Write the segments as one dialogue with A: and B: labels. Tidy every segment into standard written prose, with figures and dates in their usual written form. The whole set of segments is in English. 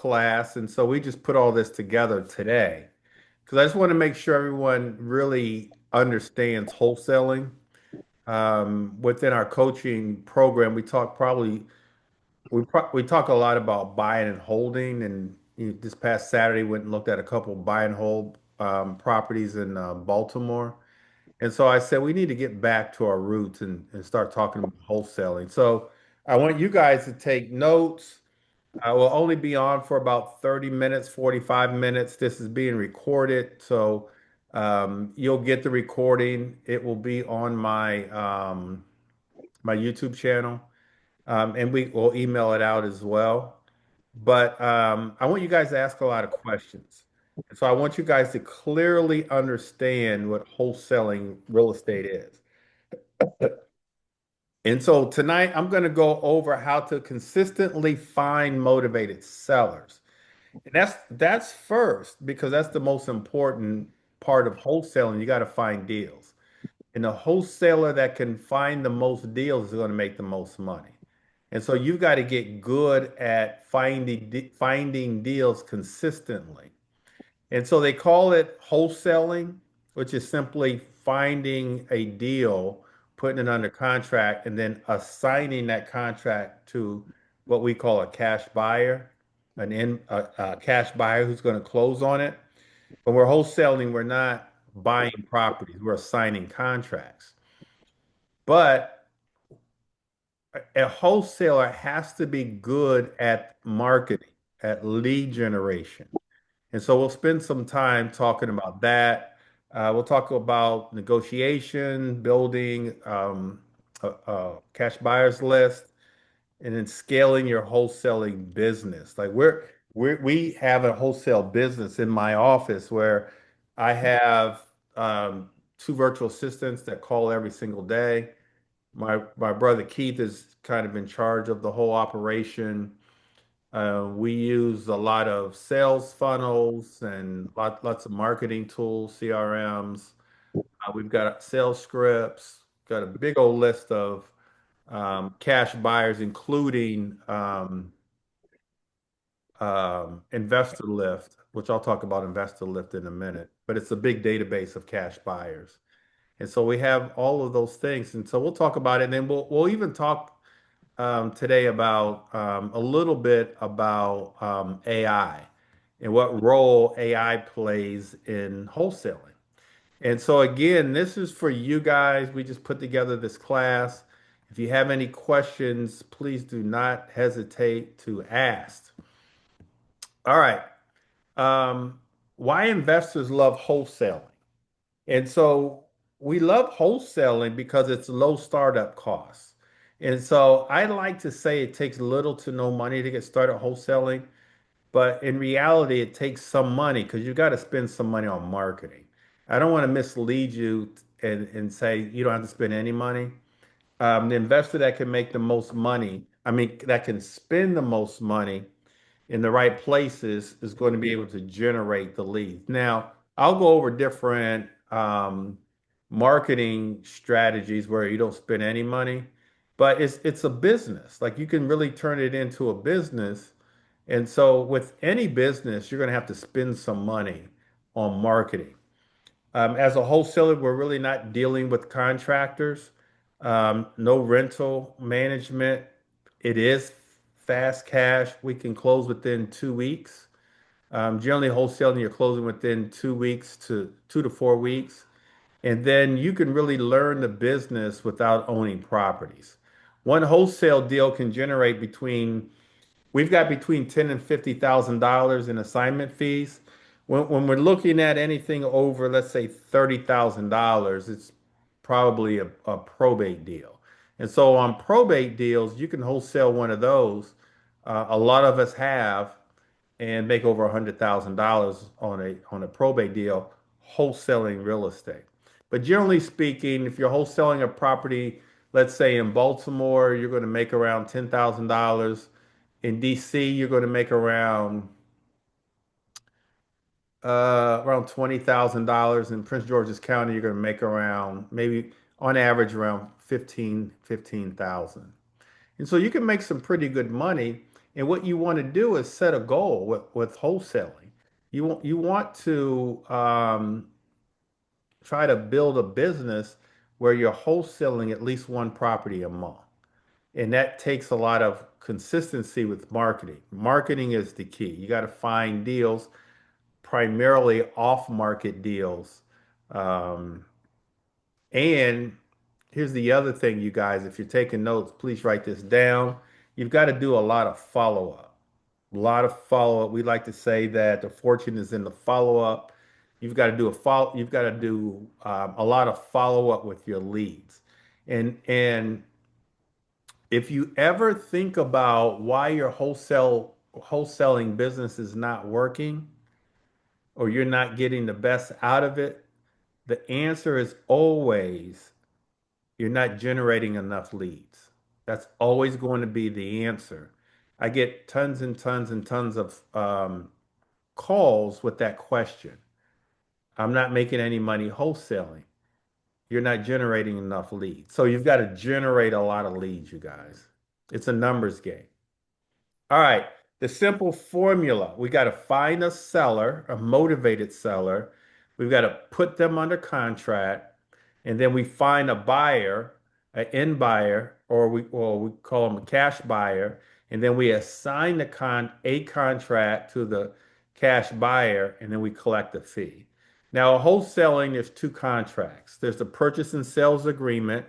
A: class, and so we just put all this together today because I just want to make sure everyone really understands wholesaling. Within our coaching program, we talk a lot about buying and holding, and this past Saturday went and looked at a couple buy and hold properties in Baltimore. And so I said we need to get back to our roots and start talking about wholesaling. So I want you guys to take notes. I will only be on for about 30 minutes, 45 minutes. This is being recorded, so you'll get the recording. It will be on my YouTube channel, and we will email it out as well. But I want you guys to ask a lot of questions. And so I want you guys to clearly understand what wholesaling real estate is. And so tonight I'm going to go over how to consistently find motivated sellers. And that's first because that's the most important part of wholesaling. You got to find deals. And the wholesaler that can find the most deals is going to make the most money. And so you've got to get good at finding deals consistently. And so they call it wholesaling, which is simply finding a deal, putting it under contract, and then assigning that contract to what we call a cash buyer, a cash buyer who's going to close on it. When we're wholesaling, we're not buying properties, we're assigning contracts. But a wholesaler has to be good at marketing, at lead generation. And so we'll spend some time talking about that. We'll talk about negotiation, building a cash buyers list, and then scaling your wholesaling business. Like we have a wholesale business in my office where I have two virtual assistants that call every single day. My brother Keith is kind of in charge of the whole operation. We use a lot of sales funnels and lots of marketing tools, CRMs. We've got sales scripts, got a big old list of cash buyers, including Investor Lift, which I'll talk about Investor Lift in a minute. But it's a big database of cash buyers. And so we have all of those things. And so we'll talk about it. And then we'll even talk today about a little bit about AI and what role AI plays in wholesaling. And so again, this is for you guys. We just put together this class. If you have any questions, please do not hesitate to ask. All right. Um, why investors love wholesaling? And so we love wholesaling because it's low startup costs. And so I like to say it takes little to no money to get started wholesaling, but in reality, it takes some money because you got to spend some money on marketing. I don't want to mislead you and say you don't have to spend any money. The investor that can make the most money, I mean, that can spend the most money in the right places is going to be able to generate the leads. Now, I'll go over different marketing strategies where you don't spend any money, but it's a business. Like you can really turn it into a business. And so with any business, you're going to have to spend some money on marketing. As a wholesaler, we're really not dealing with contractors, no rental management. It is fast cash. We can close within 2 weeks. Generally, wholesaling, you're closing within 2 weeks to 2 to 4 weeks. And then you can really learn the business without owning properties. One wholesale deal can generate we've got between ten and $50,000 in assignment fees. When we're looking at anything over, let's say $30,000, it's probably a probate deal. And so on probate deals, you can wholesale one of those. A lot of us have and make over $100,000 on a probate deal wholesaling real estate. But generally speaking, if you're wholesaling a property, let's say in Baltimore, you're going to make around $10,000. In DC, you're going to make around $20,000. In Prince George's County, you're going to make around maybe on average around 15,000. And so you can make some pretty good money. And what you want to do is set a goal with wholesaling. You want to try to build a business where you're wholesaling at least one property a month. And that takes a lot of consistency with marketing. Marketing is the key. You got to find deals, primarily off-market deals. Um, and here's the other thing, you guys, if you're taking notes, please write this down. You've got to do a lot of follow-up. A lot of follow-up. We like to say that the fortune is in the follow-up. You've got to do a lot of follow-up with your leads. And if you ever think about why your wholesaling business is not working or you're not getting the best out of it, the answer is always you're not generating enough leads. That's always going to be the answer. I get tons and tons and tons of calls with that question. I'm not making any money wholesaling. You're not generating enough leads. So you've got to generate a lot of leads, you guys. It's a numbers game. All right. The simple formula. We got to find a seller, a motivated seller. We've got to put them under contract. And then we find a buyer, an end buyer, or we call them a cash buyer. And then we assign a contract to the cash buyer, and then we collect a fee. Now, wholesaling, there's two contracts. There's the purchase and sales agreement.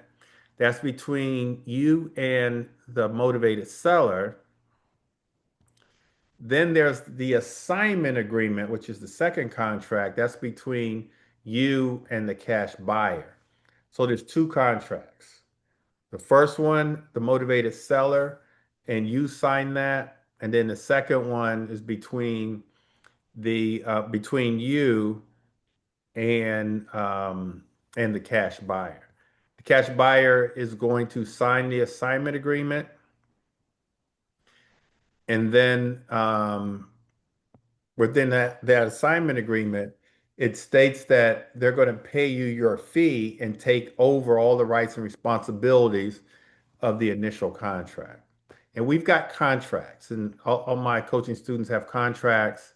A: That's between you and the motivated seller. Then there's the assignment agreement, which is the second contract. That's between you and the cash buyer. So there's two contracts. The first one, the motivated seller, and you sign that. And then the second one is between you and the cash buyer. The cash buyer is going to sign the assignment agreement, and then within that assignment agreement, it states that they're going to pay you your fee and take over all the rights and responsibilities of the initial contract. And we've got contracts, and all my coaching students have contracts.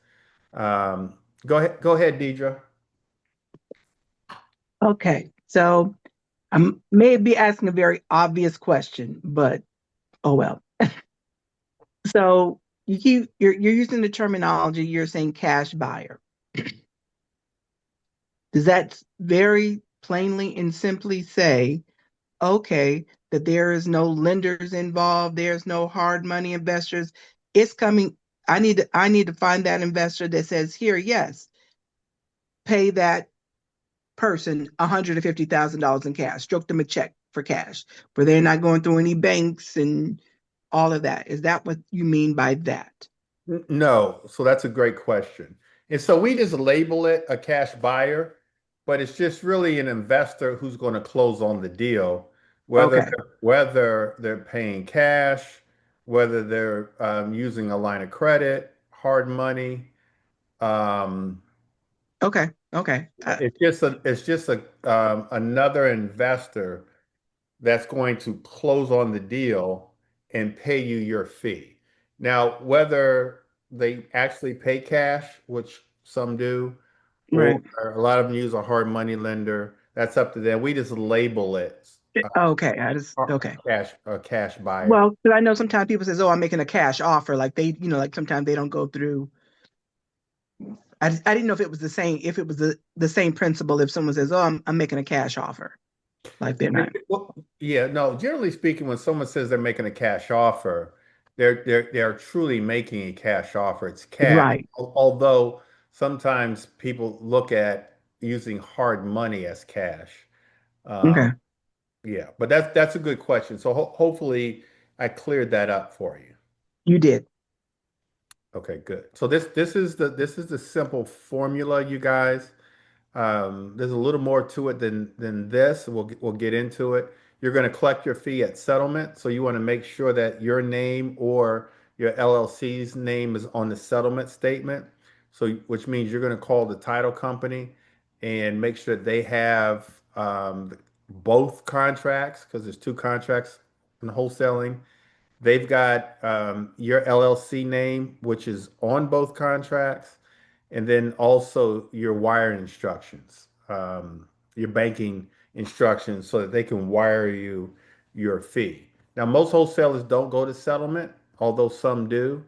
A: Go ahead, Deidre.
B: Okay, so I may be asking a very obvious question, but oh well. So you're using the terminology, you're saying cash buyer. Does that very plainly and simply say, okay, that there is no lenders involved, there's no hard money investors. It's coming. I need to find that investor that says, here, yes, pay that person $150,000 in cash, stroke them a check for cash, where they're not going through any banks and all of that. Is that what you mean by that?
A: No, so that's a great question. And so we just label it a cash buyer, but it's just really an investor who's going to close on the deal,
B: Okay.
A: whether they're paying cash, whether they're using a line of credit, hard money. Um,
B: Okay. Okay.
A: it's just another investor that's going to close on the deal and pay you your fee. Now, whether they actually pay cash, which some do, or
B: Right.
A: a lot of them use a hard money lender, that's up to them. We just label it
B: Okay. Okay.
A: a cash buyer.
B: Well, because I know sometimes people says, "Oh, I'm making a cash offer." Like they, like sometimes they don't go through. I didn't know if it was the same. If it was the same principle. If someone says, "Oh, I'm making a cash offer," like they're not.
A: Well, yeah, no, generally speaking, when someone says they're making a cash offer, they're truly making a cash offer. It's cash.
B: Right.
A: Although sometimes people look at using hard money as cash. Um,
B: Okay.
A: yeah, but that's a good question. So hopefully I cleared that up for you.
B: You did.
A: Okay, good. So this is the simple formula, you guys. There's a little more to it than this. We'll get into it. You're going to collect your fee at settlement, so you want to make sure that your name or your LLC's name is on the settlement statement. So which means you're going to call the title company and make sure that they have both contracts because there's two contracts in wholesaling, They've got your LLC name, which is on both contracts, and then also your wiring instructions, your banking instructions, so that they can wire you your fee. Now, most wholesalers don't go to settlement, although some do,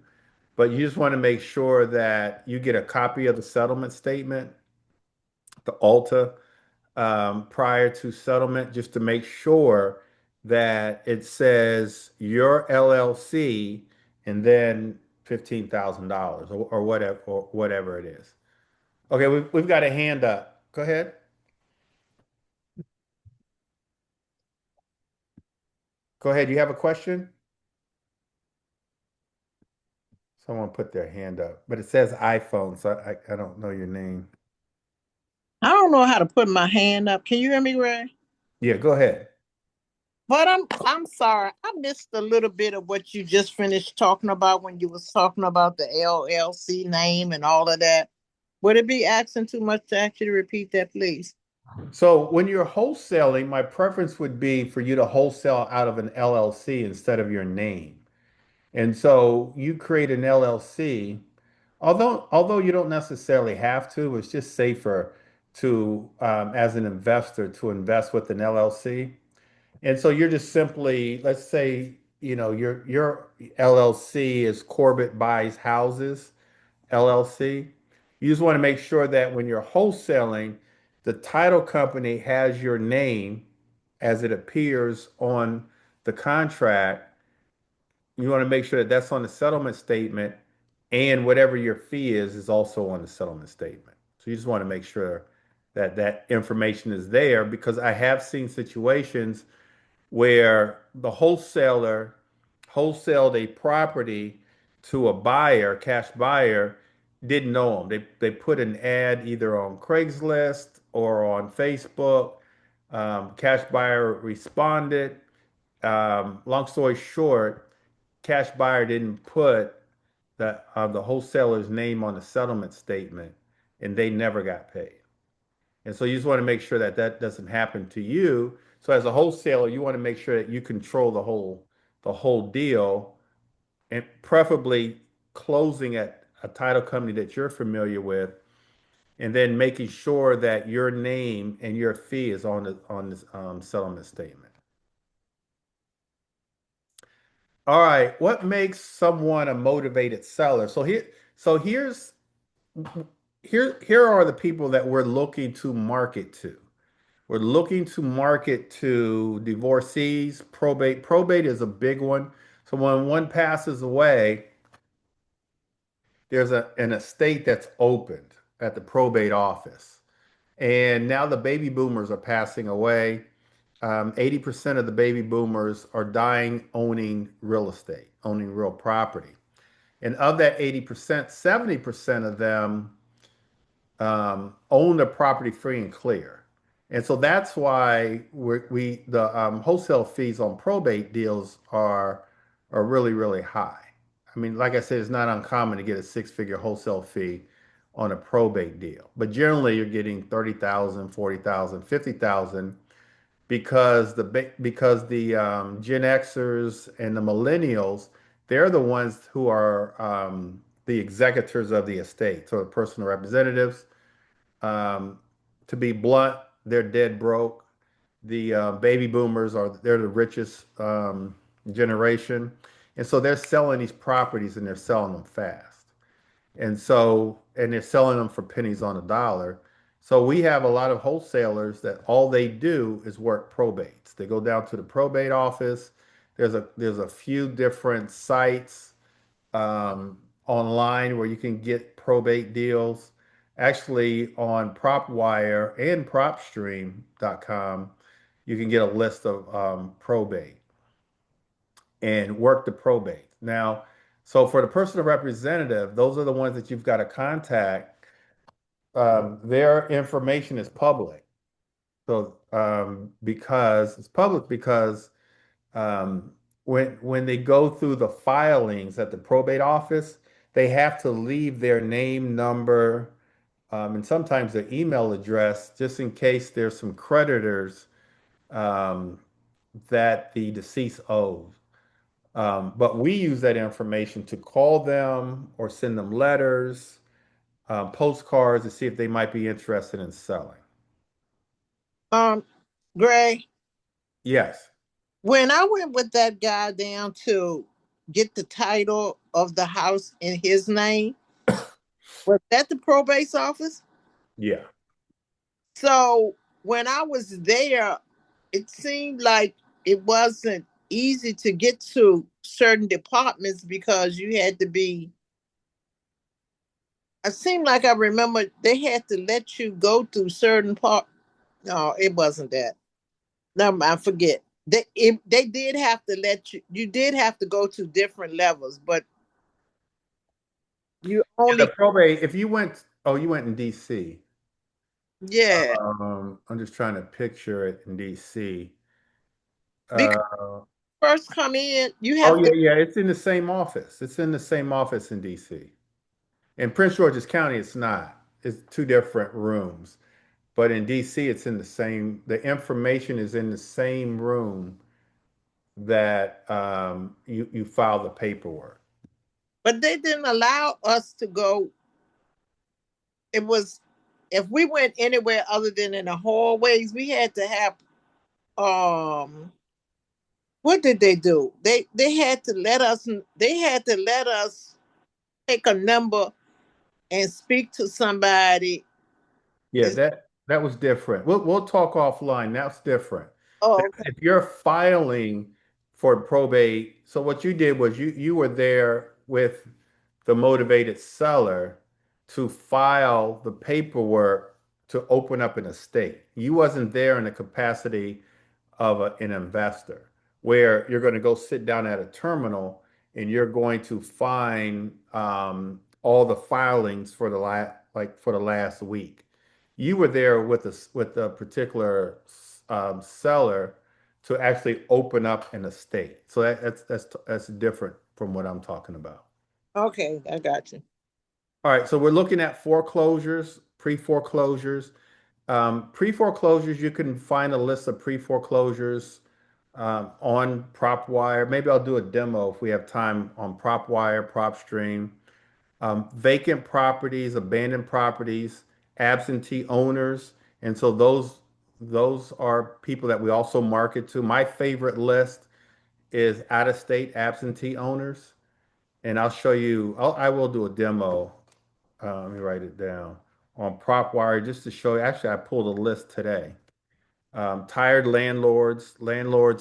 A: but you just want to make sure that you get a copy of the settlement statement, the ALTA, prior to settlement, just to make sure that it says your LLC and then $15,000 or whatever it is. Okay, we've got a hand up. Go ahead. Go ahead. You have a question? Someone put their hand up, but it says iPhone, so I don't know your name.
C: I don't know how to put my hand up. Can you hear me, Ray?
A: Yeah, go ahead.
C: But I'm sorry. I missed a little bit of what you just finished talking about when you was talking about the LLC name and all of that. Would it be asking too much to actually repeat that, please?
A: So when you're wholesaling, my preference would be for you to wholesale out of an LLC instead of your name. And so you create an LLC, although you don't necessarily have to, it's just safer to as an investor to invest with an LLC. And so you're just simply, let's say, your LLC is Corbett Buys Houses LLC. You just want to make sure that when you're wholesaling, the title company has your name as it appears on the contract. You want to make sure that that's on the settlement statement, and whatever your fee is also on the settlement statement. So you just want to make sure that that information is there, because I have seen situations where the wholesaler wholesaled a property to a buyer, cash buyer, didn't know them. They put an ad either on Craigslist or on Facebook. Cash buyer responded. Long story short, cash buyer didn't put the wholesaler's name on the settlement statement, and they never got paid. And so you just want to make sure that that doesn't happen to you. So as a wholesaler, you want to make sure that you control the whole deal, and preferably closing at a title company that you're familiar with, and then making sure that your name and your fee is on this settlement statement. All right, what makes someone a motivated seller? So here are the people that we're looking to market to. We're looking to market to divorcees, probate. Probate is a big one. So when one passes away, there's an estate that's opened at the probate office. And now the baby boomers are passing away. 80% of the baby boomers are dying owning real estate, owning real property. And of that 80%, 70% of them own the property free and clear. And so that's why the wholesale fees on probate deals are really, really high. I mean, like I said, it's not uncommon to get a six-figure wholesale fee on a probate deal. But generally you're getting 30,000, 40,000, 50,000, because the Gen Xers and the millennials, they're the ones who are the executors of the estate, so the personal representatives. Um, to be blunt, they're dead broke. The baby boomers they're the richest generation, and so they're selling these properties and they're selling them fast. And they're selling them for pennies on a dollar. So we have a lot of wholesalers that all they do is work probates. They go down to the probate office. There's a few different sites online where you can get probate deals. Actually, on PropWire and PropStream.com, you can get a list of probate and work the probate. Now, so for the personal representative, those are the ones that you've got to contact. Their information is public. So because it's public, because um, when they go through the filings at the probate office, they have to leave their name, number, and sometimes their email address, just in case there's some creditors um, that the deceased owes. But we use that information to call them or send them letters, postcards to see if they might be interested in selling.
C: Um, Gray,
A: Yes.
C: when I went with that guy down to get the title of the house in his name, was that the probate office?
A: Yeah.
C: So when I was there, it seemed like it wasn't easy to get to certain departments because you had to be. It seemed like I remember they had to let you go through certain part. No, it wasn't that. No, I forget. They did have to let you. You did have to go to different levels, but you
A: Yeah, the
C: only.
A: probate, if you went, oh, you went in DC.
C: Yeah,
A: I'm just trying to picture it in DC.
C: because
A: Uh,
C: first come in, you
A: oh,
C: have
A: yeah,
C: to.
A: yeah, it's in the same office. It's in the same office in DC. In Prince George's County, it's not. It's two different rooms. But in DC, it's in the same, the information is in the same room that you file the paperwork.
C: But they didn't allow us to go. It was if we went anywhere other than in the hallways, we had to have um what did they do? They had to let us take a number and speak to somebody.
A: Yeah,
C: It's,
A: that was different. We'll talk offline. That's different.
C: oh, okay.
A: If you're filing for probate, so what you did was you were there with the motivated seller to file the paperwork to open up an estate. You wasn't there in the capacity of an investor, where you're going to go sit down at a terminal and you're going to find all the filings for the last week. You were there with a particular seller to actually open up an estate. So that's different from what I'm talking about.
C: Okay, I got you.
A: All right, so we're looking at foreclosures, pre-foreclosures. Pre-foreclosures, you can find a list of pre-foreclosures on PropWire. Maybe I'll do a demo if we have time on PropWire, PropStream. Vacant properties, abandoned properties, absentee owners. And so those are people that we also market to. My favorite list is out-of-state absentee owners. And I'll show you, I will do a demo. Let me write it down on PropWire just to show you. Actually, I pulled a list today. Tired landlords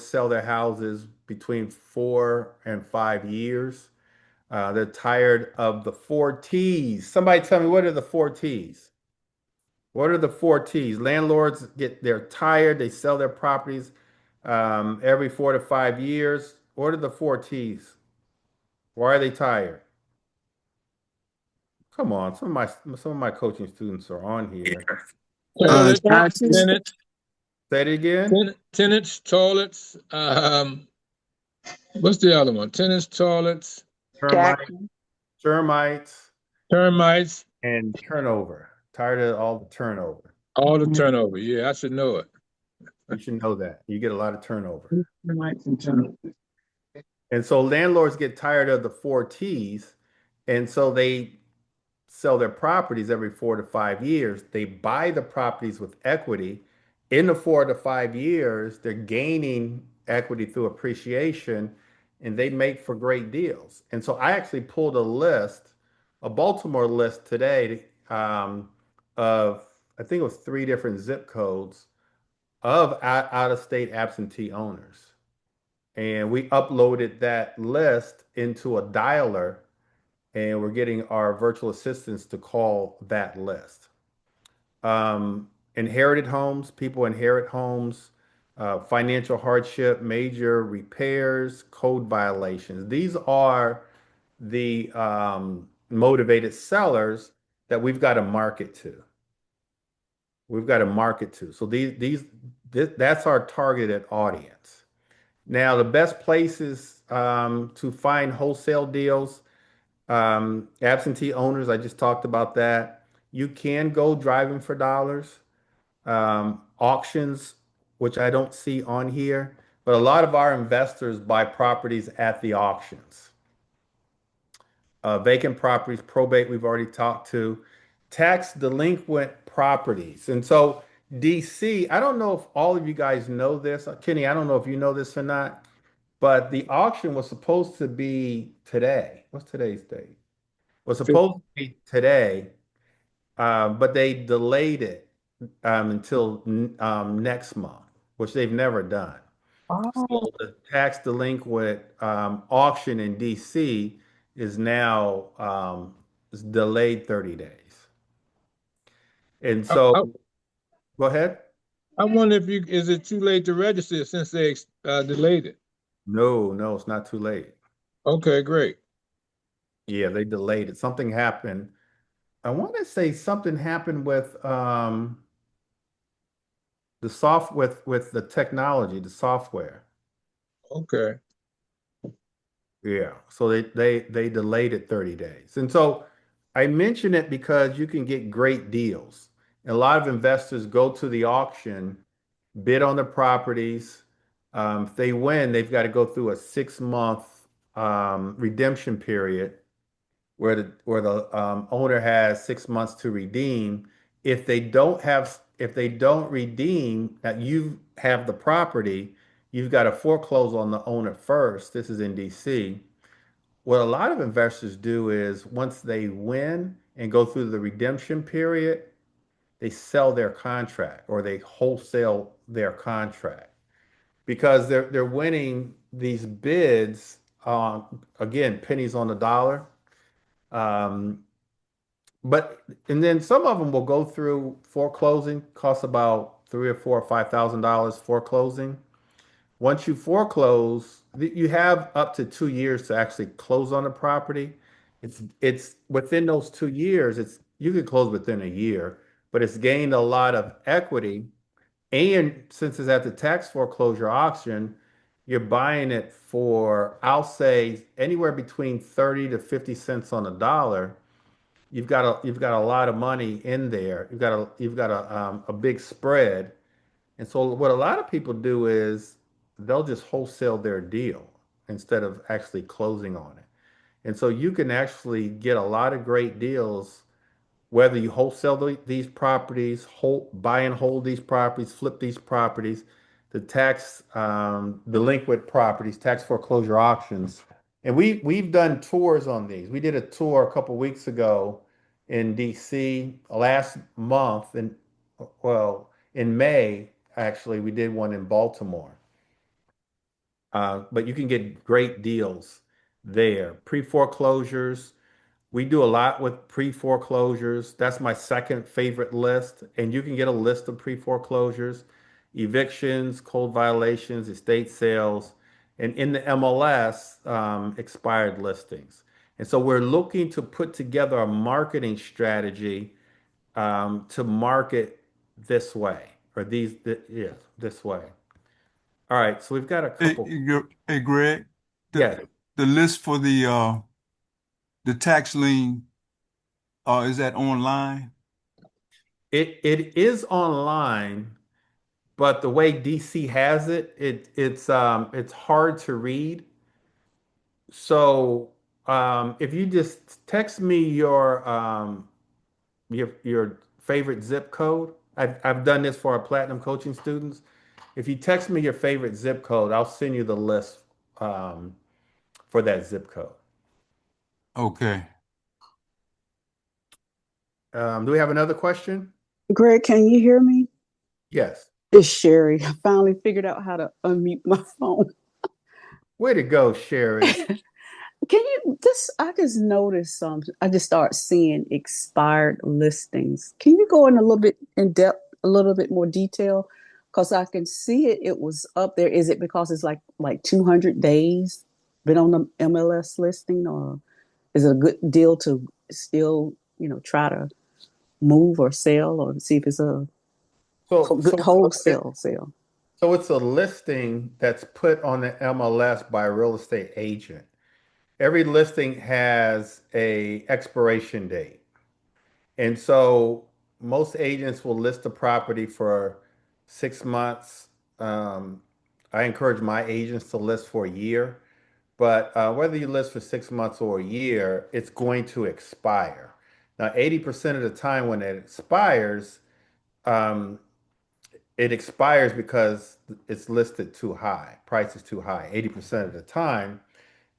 A: sell their houses between 4 and 5 years. They're tired of the four T's. Somebody tell me, what are the four T's? What are the four T's? Landlords they're tired. They sell their properties every 4 to 5 years. What are the four T's? Why are they tired? Come on, some of my coaching students are on here.
D: Toilet,
B: Taxes,
D: tenants,
A: Say it again.
D: tenants, toilets. What's the other one? Tenants, toilets,
A: Termites,
B: taxes.
A: termites,
D: termites,
A: and turnover. Tired of all the turnover.
D: all the turnover. Yeah, I should know it.
A: You should know that. You get a lot of turnover.
B: Termites and turnovers.
A: And so landlords get tired of the four T's, and so they sell their properties every 4 to 5 years. They buy the properties with equity. In the 4 to 5 years, they're gaining equity through appreciation, and they make for great deals. And so I actually pulled a list, a Baltimore list today, of I think it was 3 different zip codes of out-of-state absentee owners. And we uploaded that list into a dialer, and we're getting our virtual assistants to call that list. Inherited homes, people inherit homes, financial hardship, major repairs, code violations. These are the motivated sellers that we've got to market to. We've got to market to. So that's our targeted audience. Now, the best places to find wholesale deals, absentee owners, I just talked about that. You can go driving for dollars. Auctions, which I don't see on here, but a lot of our investors buy properties at the auctions. Vacant properties, probate, we've already talked to, tax delinquent properties. And so DC, I don't know if all of you guys know this. Kenny, I don't know if you know this or not, but the auction was supposed to be today. What's today's date? Was supposed to be today, but they delayed it until next month, which they've never done.
C: Oh,
A: So the tax delinquent auction in DC is now is delayed 30 days. And
D: I,
A: so
D: I,
A: go ahead.
D: I wonder if is it too late to register since they delayed it?
A: No, no, it's not too late.
D: Okay, great.
A: Yeah, they delayed it. Something happened. I want to say something happened with the soft with the technology, the software.
D: Okay.
A: Yeah. So they delayed it 30 days. And so I mention it because you can get great deals. And a lot of investors go to the auction, bid on the properties. If they win, they've got to go through a 6 month redemption period where the owner has 6 months to redeem. If they don't redeem, that you have the property, you've got to foreclose on the owner first. This is in DC. What a lot of investors do is once they win and go through the redemption period, they sell their contract or they wholesale their contract because they're winning these bids again, pennies on the dollar. Um, but and then some of them will go through foreclosing, costs about three or four or $5,000 foreclosing. Once you foreclose, you have up to 2 years to actually close on the property. It's within those 2 years, it's you can close within a year, but it's gained a lot of equity. And since it's at the tax foreclosure auction, you're buying it for, I'll say, anywhere between 30 to 50 cents on the dollar. You've got a lot of money in there. You've got a big spread. And so what a lot of people do is they'll just wholesale their deal instead of actually closing on it. And so you can actually get a lot of great deals whether you wholesale these properties, buy and hold these properties, flip these properties, the tax delinquent properties, tax foreclosure auctions. And we've done tours on these. We did a tour a couple weeks ago in DC last month, and well, in May, actually, we did one in Baltimore. But you can get great deals there. Pre-foreclosures, we do a lot with pre-foreclosures. That's my second favorite list. And you can get a list of pre-foreclosures, evictions, code violations, estate sales, and in the MLS, expired listings. And so we're looking to put together a marketing strategy to market this way or yeah, this way. All right, so we've got a
E: Hey,
A: couple.
E: hey, Greg,
A: Yeah,
E: the list for the tax lien, is that online?
A: it is online. But the way DC has it, it's hard to read. So if you just text me your favorite zip code, I've done this for our platinum coaching students. If you text me your favorite zip code, I'll send you the list um, for that zip code.
E: Okay.
A: Do we have another question?
F: Greg, can you hear me?
A: Yes.
F: It's Sherry. I finally figured out how to unmute my phone.
A: Way to go, Sherry.
F: Can you just, I just noticed I just start seeing expired listings. Can you go in a little bit in depth, a little bit more detail? Because I can see it was up there. Is it because it's like 200 days been on the MLS listing, or is it a good deal to still, try to move or sell or see if it's a
A: So
F: good
A: so
F: wholesale sale?
A: so it's a listing that's put on the MLS by a real estate agent. Every listing has a expiration date. And so most agents will list the property for 6 months, I encourage my agents to list for a year, but whether you list for 6 months or a year, it's going to expire. Now, 80% of the time when um, it expires because it's listed too high, price is too high. 80% of the time,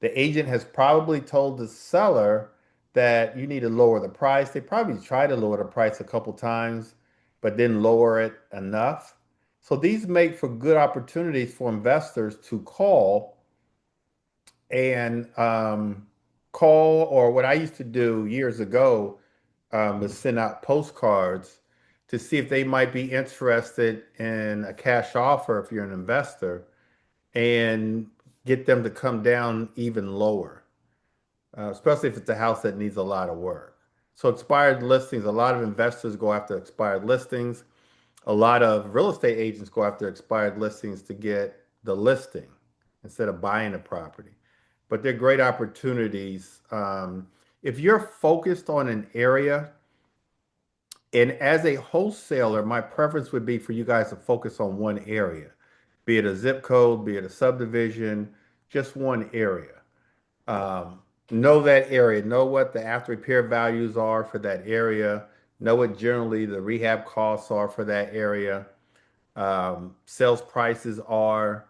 A: the agent has probably told the seller that you need to lower the price. They probably tried to lower the price a couple times, but didn't lower it enough. So these make for good opportunities for investors to and call, or what I used to do years ago was send out postcards to see if they might be interested in a cash offer if you're an investor, and get them to come down even lower, especially if it's a house that needs a lot of work. So expired listings, a lot of investors go after expired listings. A lot of real estate agents go after expired listings to get the listing instead of buying the property. But they're great opportunities. If you're focused on an area, and as a wholesaler, my preference would be for you guys to focus on one area, be it a zip code, be it a subdivision, just one area. Um, know that area, know what the after repair values are for that area, know what generally the rehab costs are for that area, sales prices are,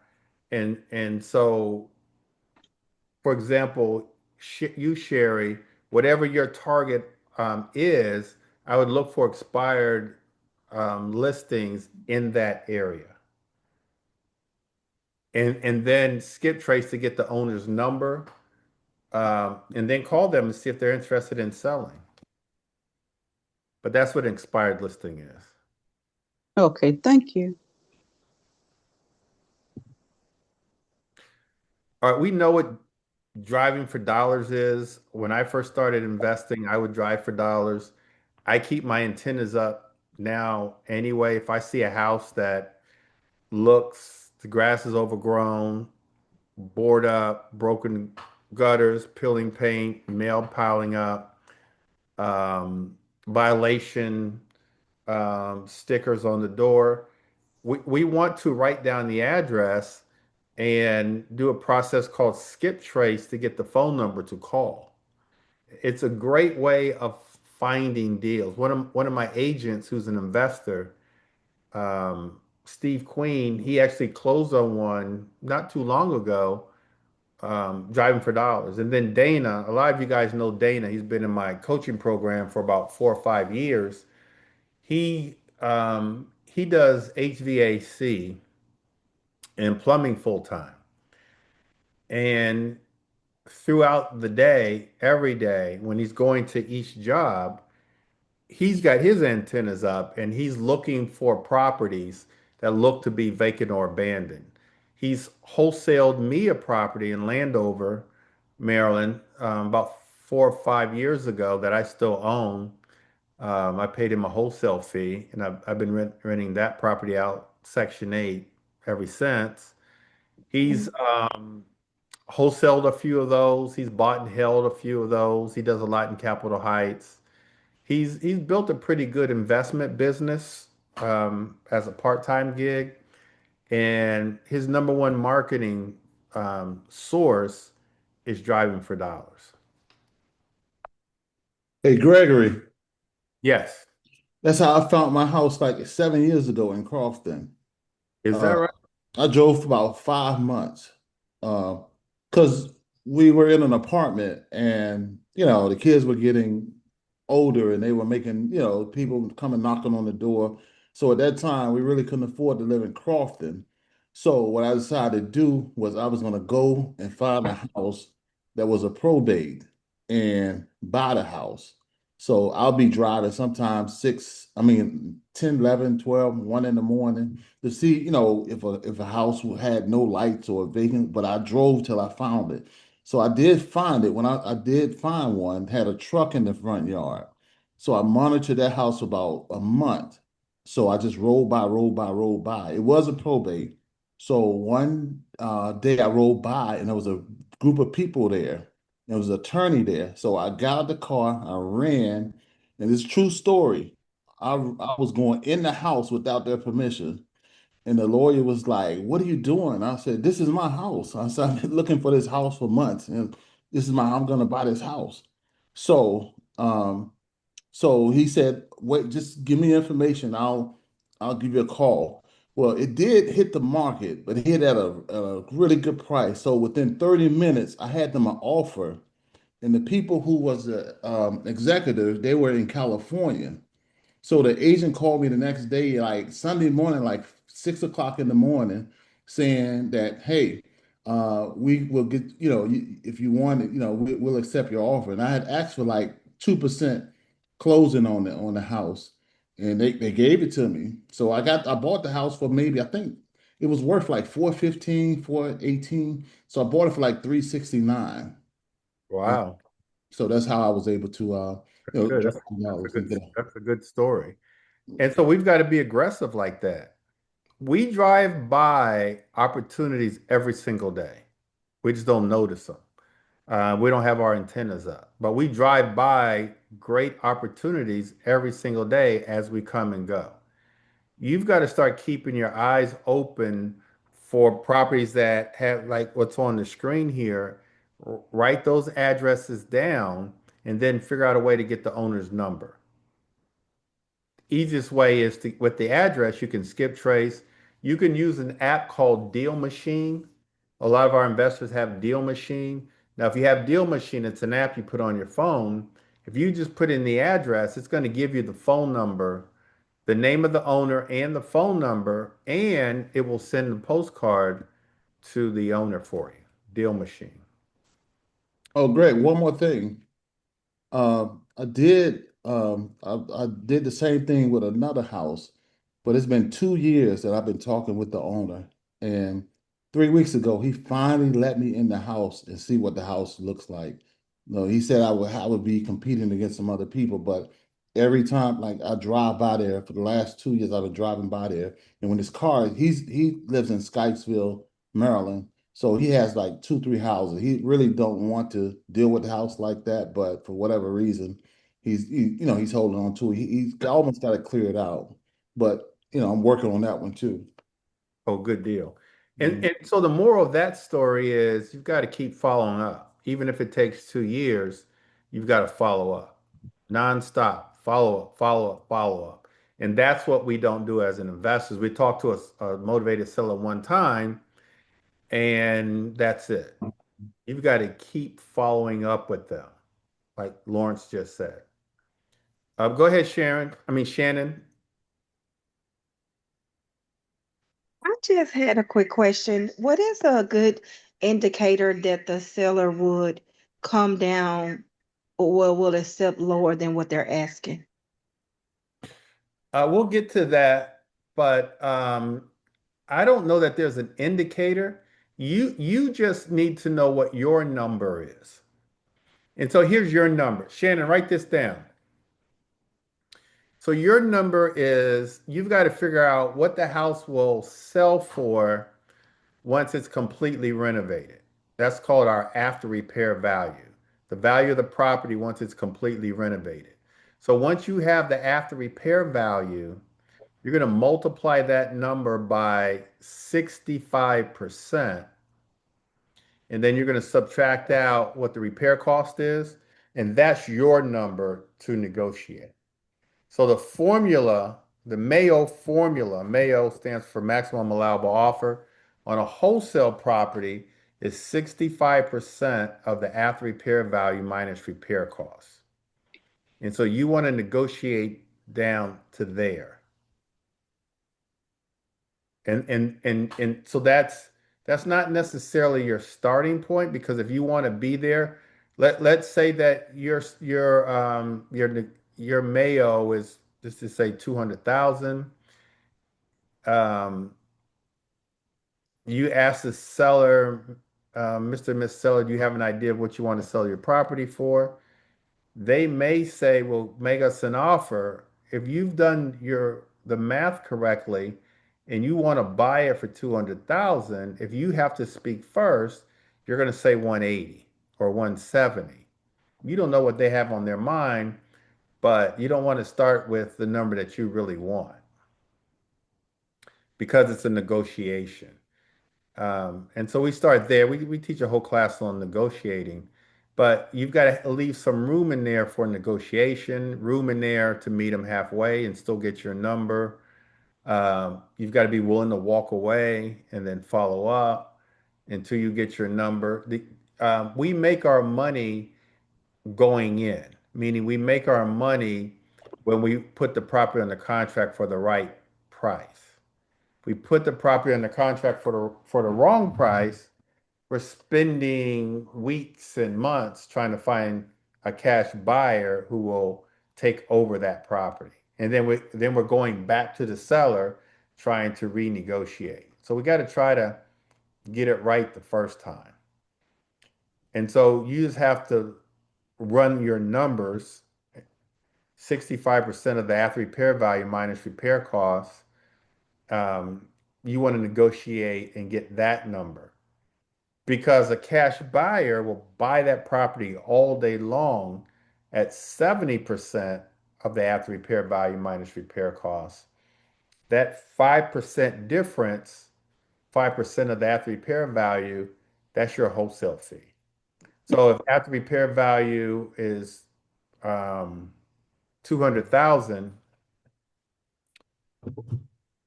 A: and so, for example, you, Sherry, whatever your target is, I would look for expired listings in that area, and then skip trace to get the owner's number, and then call them and see if they're interested in selling. But that's what an expired listing is.
F: Okay, thank you.
A: All right, we know what driving for dollars is. When I first started investing, I would drive for dollars. I keep my antennas up now anyway. If I see a house that looks, the grass is overgrown, board up, broken gutters, peeling paint, mail piling up, violation stickers on the door, we want to write down the address and do a process called skip trace to get the phone number to call. It's a great way of finding deals. One of my agents, who's an investor, Steve Queen, he actually closed on one not too long ago, driving for dollars. And then Dana, a lot of you guys know Dana. He's been in my coaching program for about 4 or 5 years. He does HVAC and plumbing full time. And throughout the day, every day, when he's going to each job, he's got his antennas up and he's looking for properties that look to be vacant or abandoned. He's wholesaled me a property in Landover, Maryland, about 4 or 5 years ago that I still own. I paid him a wholesale fee, and I've been renting that property out, Section 8, ever since. He's wholesaled a few of those. He's bought and held a few of those. He does a lot in Capitol Heights. He's built a pretty good investment business as a part-time gig, and his number one marketing source is driving for dollars.
G: Hey, Gregory,
A: Yes,
G: that's how I found my house like 7 years ago in Crofton.
A: is that
G: Uh,
A: right?
G: I drove for about 5 months because we were in an apartment and, the kids were getting older and they were making, people coming knocking on the door. So at that time, we really couldn't afford to live in Crofton. So what I decided to do was I was going to go and find a house that was a probate and buy the house. So I'll be driving sometimes 10, 11, 12, 1 in the morning to see, if a house had no lights or vacant, but I drove till I found it. So I did find it. When I did find one, had a truck in the front yard. So I monitored that house about a month. So I just rolled by, rolled by, rolled by. It was a probate. So one day I rolled by and there was a group of people there. There was an attorney there. So I got out the car, I ran, and it's a true story. I was going in the house without their permission. And the lawyer was like, "What are you doing?" I said, "This is my house." I said, "I've been looking for this house for months, and I'm gonna buy this house." So, so he said, "Wait, just give me information. I'll give you a call." Well, it did hit the market, but it hit at a really good price. So within 30 minutes, I had them an offer, and the people who was the executors, they were in California. So the agent called me the next day, like Sunday morning, like 6 o'clock in the morning, saying that, "Hey, we will get, if you want it, we'll accept your offer." And I had asked for like 2% closing on the house, and they gave it to me. So I bought the house for maybe, I think it was worth like 415, 418. So I bought it for like 369. And
A: Wow.
G: so that's how I was able to
A: That's good.
G: drop
A: That's a
G: $2
A: good,
G: and get a
A: that's a good story. And so we've got to be aggressive like that. We drive by opportunities every single day. We just don't notice them. We don't have our antennas up, but we drive by great opportunities every single day as we come and go. You've got to start keeping your eyes open for properties that have, like what's on the screen here. Write those addresses down and then figure out a way to get the owner's number. Easiest way is to, with the address, you can skip trace. You can use an app called Deal Machine. A lot of our investors have Deal Machine. Now, if you have Deal Machine, it's an app you put on your phone. If you just put in the address, it's going to give you the phone number, the name of the owner, and the phone number, and it will send a postcard to the owner for you. Deal Machine.
G: Oh, great. One more thing. I did the same thing with another house, but it's been 2 years that I've been talking with the owner. And 3 weeks ago, he finally let me in the house and see what the house looks like. No, he said I would be competing against some other people, but every time like I drive by there for the last 2 years, I've been driving by there. And when his car, he lives in Scottsville, Maryland. So he has like two, three houses. He really don't want to deal with the house like that, but for whatever reason, he's holding on to it. He's almost got to clear it out. But I'm working on that one too.
A: Oh, good deal. And
G: Mhm.
A: and so the moral of that story is you've got to keep following up. Even if it takes 2 years, you've got to follow up. Nonstop. Follow up, follow up, follow up. And that's what we don't do as an investors. We talk to a motivated seller one time and that's it. You've got to keep following up with them, like Lawrence just said. Go ahead, Sharon. I mean, Shannon.
H: I just had a quick question. What is a good indicator that the seller would come down or will accept lower than what they're asking?
A: We'll get to that, but I don't know that there's an indicator. You just need to know what your number is. And so here's your number. Shannon, write this down. So your number is you've got to figure out what the house will sell for once it's completely renovated. That's called our after repair value. The value of the property once it's completely renovated. So once you have the after repair value, you're going to multiply that number by 65%. And then you're going to subtract out what the repair cost is. And that's your number to negotiate. So the formula, the Mayo formula, Mayo stands for maximum allowable offer on a wholesale property is 65% of the after repair value minus repair costs. And so you want to negotiate down to there. And so that's not necessarily your starting point because if you want to be there, let's say that your Mayo is just to say 200,000. Um, you ask the seller, Mr. and Miss Seller, do you have an idea of what you want to sell your property for? They may say, well, make us an offer. If you've done the math correctly and you want to buy it for 200,000, if you have to speak first, you're going to say 180 or 170. You don't know what they have on their mind, but you don't want to start with the number that you really want. because it's a negotiation. And so we start there. We teach a whole class on negotiating, but you've got to leave some room in there for negotiation, room in there to meet them halfway and still get your number. You've got to be willing to walk away and then follow up until you get your number. We make our money going in, meaning we make our money when we put the property on the contract for the right price. If we put the property on the contract for the wrong price, we're spending weeks and months trying to find a cash buyer who will take over that property. And then we're going back to the seller trying to renegotiate. So we got to try to get it right the first time. And so you just have to run your numbers, 65% of the after repair value minus repair costs. You want to negotiate and get that number because a cash buyer will buy that property all day long at 70% of the after repair value minus repair costs. That 5% difference, 5% of the after repair value, that's your wholesale fee. So if after repair value is 200,000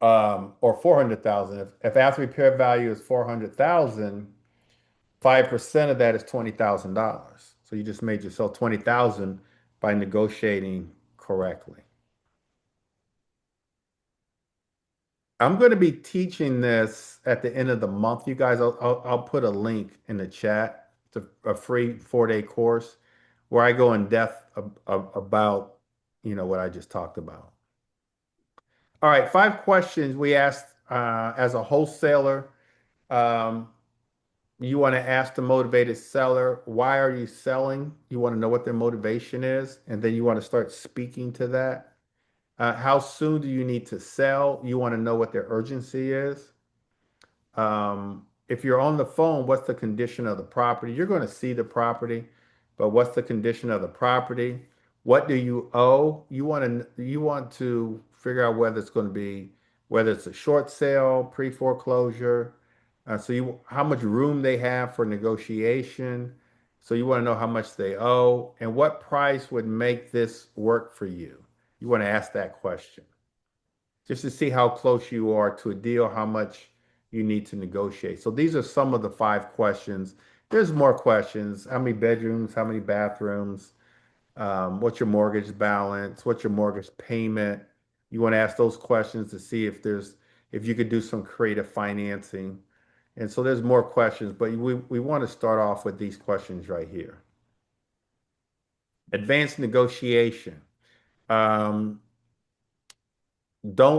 A: or 400,000, if after repair value is 400,000, 5% of that is $20,000. So you just made yourself 20,000 by negotiating correctly. I'm going to be teaching this at the end of the month, you guys. I'll put a link in the chat to a free 4-day course where I go in depth about, what I just talked about. All right, 5 questions we asked as a wholesaler. You want to ask the motivated seller, why are you selling? You want to know what their motivation is, and then you want to start speaking to that. How soon do you need to sell? You want to know what their urgency is. If you're on the phone, what's the condition of the property? You're going to see the property, but what's the condition of the property? What do you owe? You want to figure out whether it's a short sale, pre-foreclosure. How much room they have for negotiation. So you want to know how much they owe and what price would make this work for you. You want to ask that question just to see how close you are to a deal, how much you need to negotiate. So these are some of the 5 questions. There's more questions. How many bedrooms? How many bathrooms? What's your mortgage balance? What's your mortgage payment? You want to ask those questions to see if you could do some creative financing. And so there's more questions, but we want to start off with these questions right here. Advanced negotiation. Don't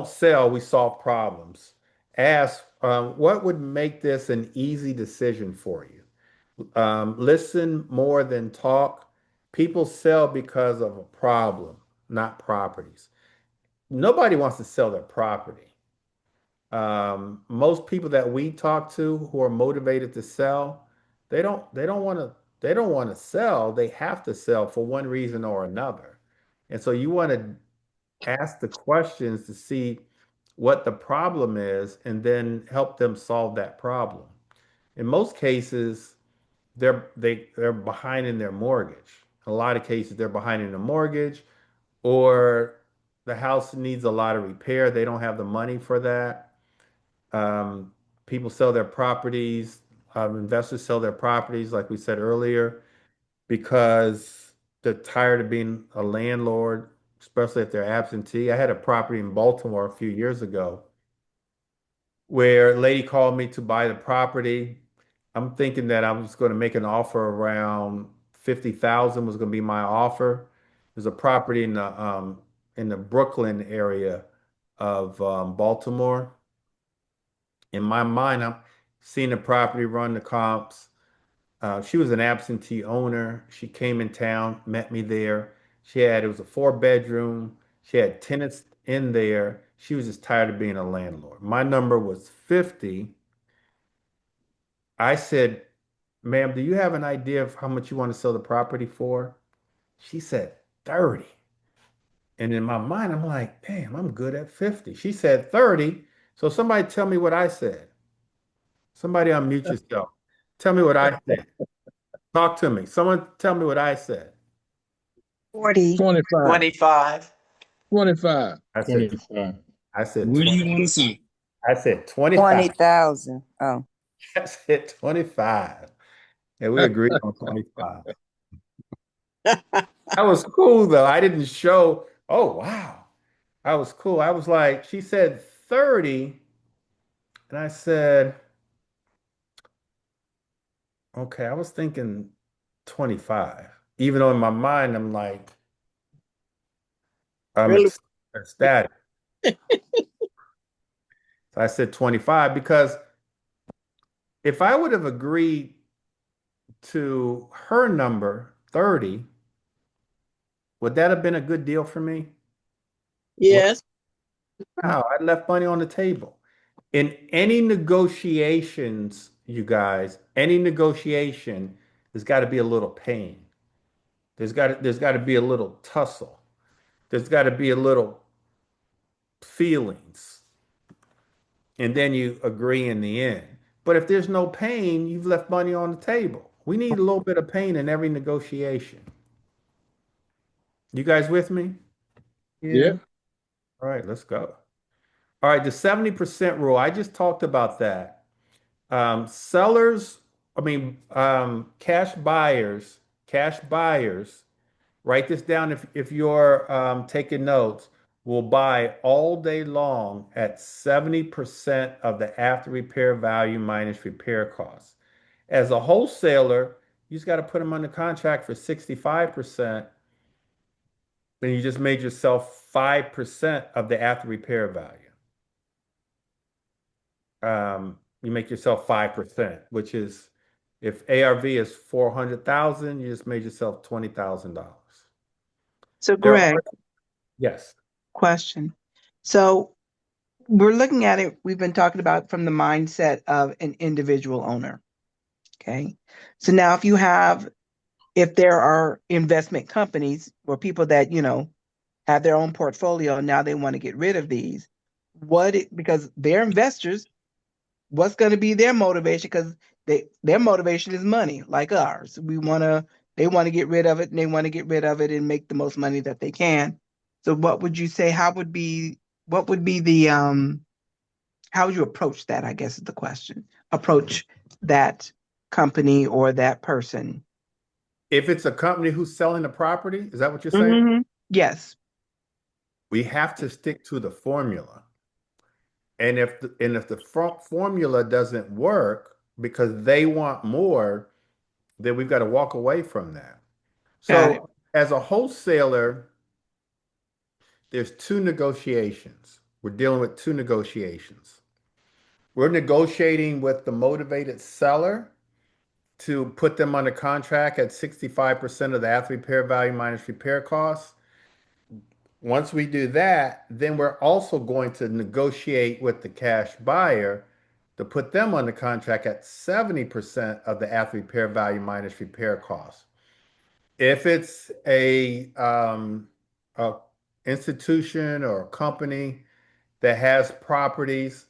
A: sell, we solve problems. Ask, what would make this an easy decision for you? Listen more than talk. People sell because of a problem, not properties. Nobody wants to sell their property. Most people that we talk to who are motivated to sell, they don't want to sell. They have to sell for one reason or another. And so you want to ask the questions to see what the problem is and then help them solve that problem. In most cases, they're behind in their mortgage. A lot of cases, they're behind in the mortgage, or the house needs a lot of repair. They don't have the money for that. People sell their properties. Investors sell their properties, like we said earlier, because they're tired of being a landlord, especially if they're absentee. I had a property in Baltimore a few years ago where a lady called me to buy the property. I'm thinking that I was going to make an offer around 50,000 was going to be my offer. There's a property in the Brooklyn area of Baltimore. In my mind, I'm seeing the property, run the comps. She was an absentee owner. She came in town, met me there. It was a 4-bedroom. She had tenants in there. She was just tired of being a landlord. My number was 50. I said, ma'am, do you have an idea of how much you want to sell the property for? She said 30. And in my mind, I'm like, damn, I'm good at 50. She said 30. So somebody tell me what I said. Somebody unmute yourself. Tell me what I said. Talk to me. Someone tell me what I said.
H: 40.
D: 25.
I: 25.
D: 25.
A: I said
J: 25.
A: I said
J: What do
A: 20.
J: you want to say?
A: I said 25.
K: 20,000. Oh,
A: I said 25. And we agreed on 25. That was cool though. I didn't show, oh wow. I was cool. I was like, she said 30. And I said, okay, I was thinking 25. Even though in my mind, I'm like, I'm
C: Really?
A: ecstatic. So I said 25 because if I would have agreed to her number, 30, would that have been a good deal for me?
C: Yes.
A: Wow, I left money on the table. In any negotiations, you guys, any negotiation, there's got to be a little pain. There's got to be a little tussle. There's got to be a little feelings. And then you agree in the end. But if there's no pain, you've left money on the table. We need a little bit of pain in every negotiation. You guys with me?
D: Yeah.
A: All right, let's go. All right, the 70% rule, I just talked about that. Sellers, cash buyers, write this down if you're taking notes, will buy all day long at 70% of the after repair value minus repair costs. As a wholesaler, you just got to put them under contract for 65%, then you just made yourself 5% of the after repair value. You make yourself 5%, which is if ARV is 400,000, you just made yourself $20,000.
B: So
A: There
B: Greg,
A: are, yes.
B: question. So we're looking at it, we've been talking about from the mindset of an individual owner. Okay. So now if there are investment companies or people that, have their own portfolio and now they want to get rid of these, because they're investors, what's going to be their motivation? Because their motivation is money, like ours. They want to get rid of it and they want to get rid of it and make the most money that they can. So what would you say, what would be the, how would you approach that, I guess is the question. Approach that company or that person.
A: If it's a company who's selling the property, is that what you're saying?
B: Yes.
A: We have to stick to the formula. And if the formula doesn't work because they want more, then we've got to walk away from that.
B: Got it.
A: So as a wholesaler, there's two negotiations. We're dealing with two negotiations. We're negotiating with the motivated seller to put them under contract at 65% of the after repair value minus repair costs. Once we do that, then we're also going to negotiate with the cash buyer to put them under contract at 70% of the after repair value minus repair costs. If it's a institution or a company that has properties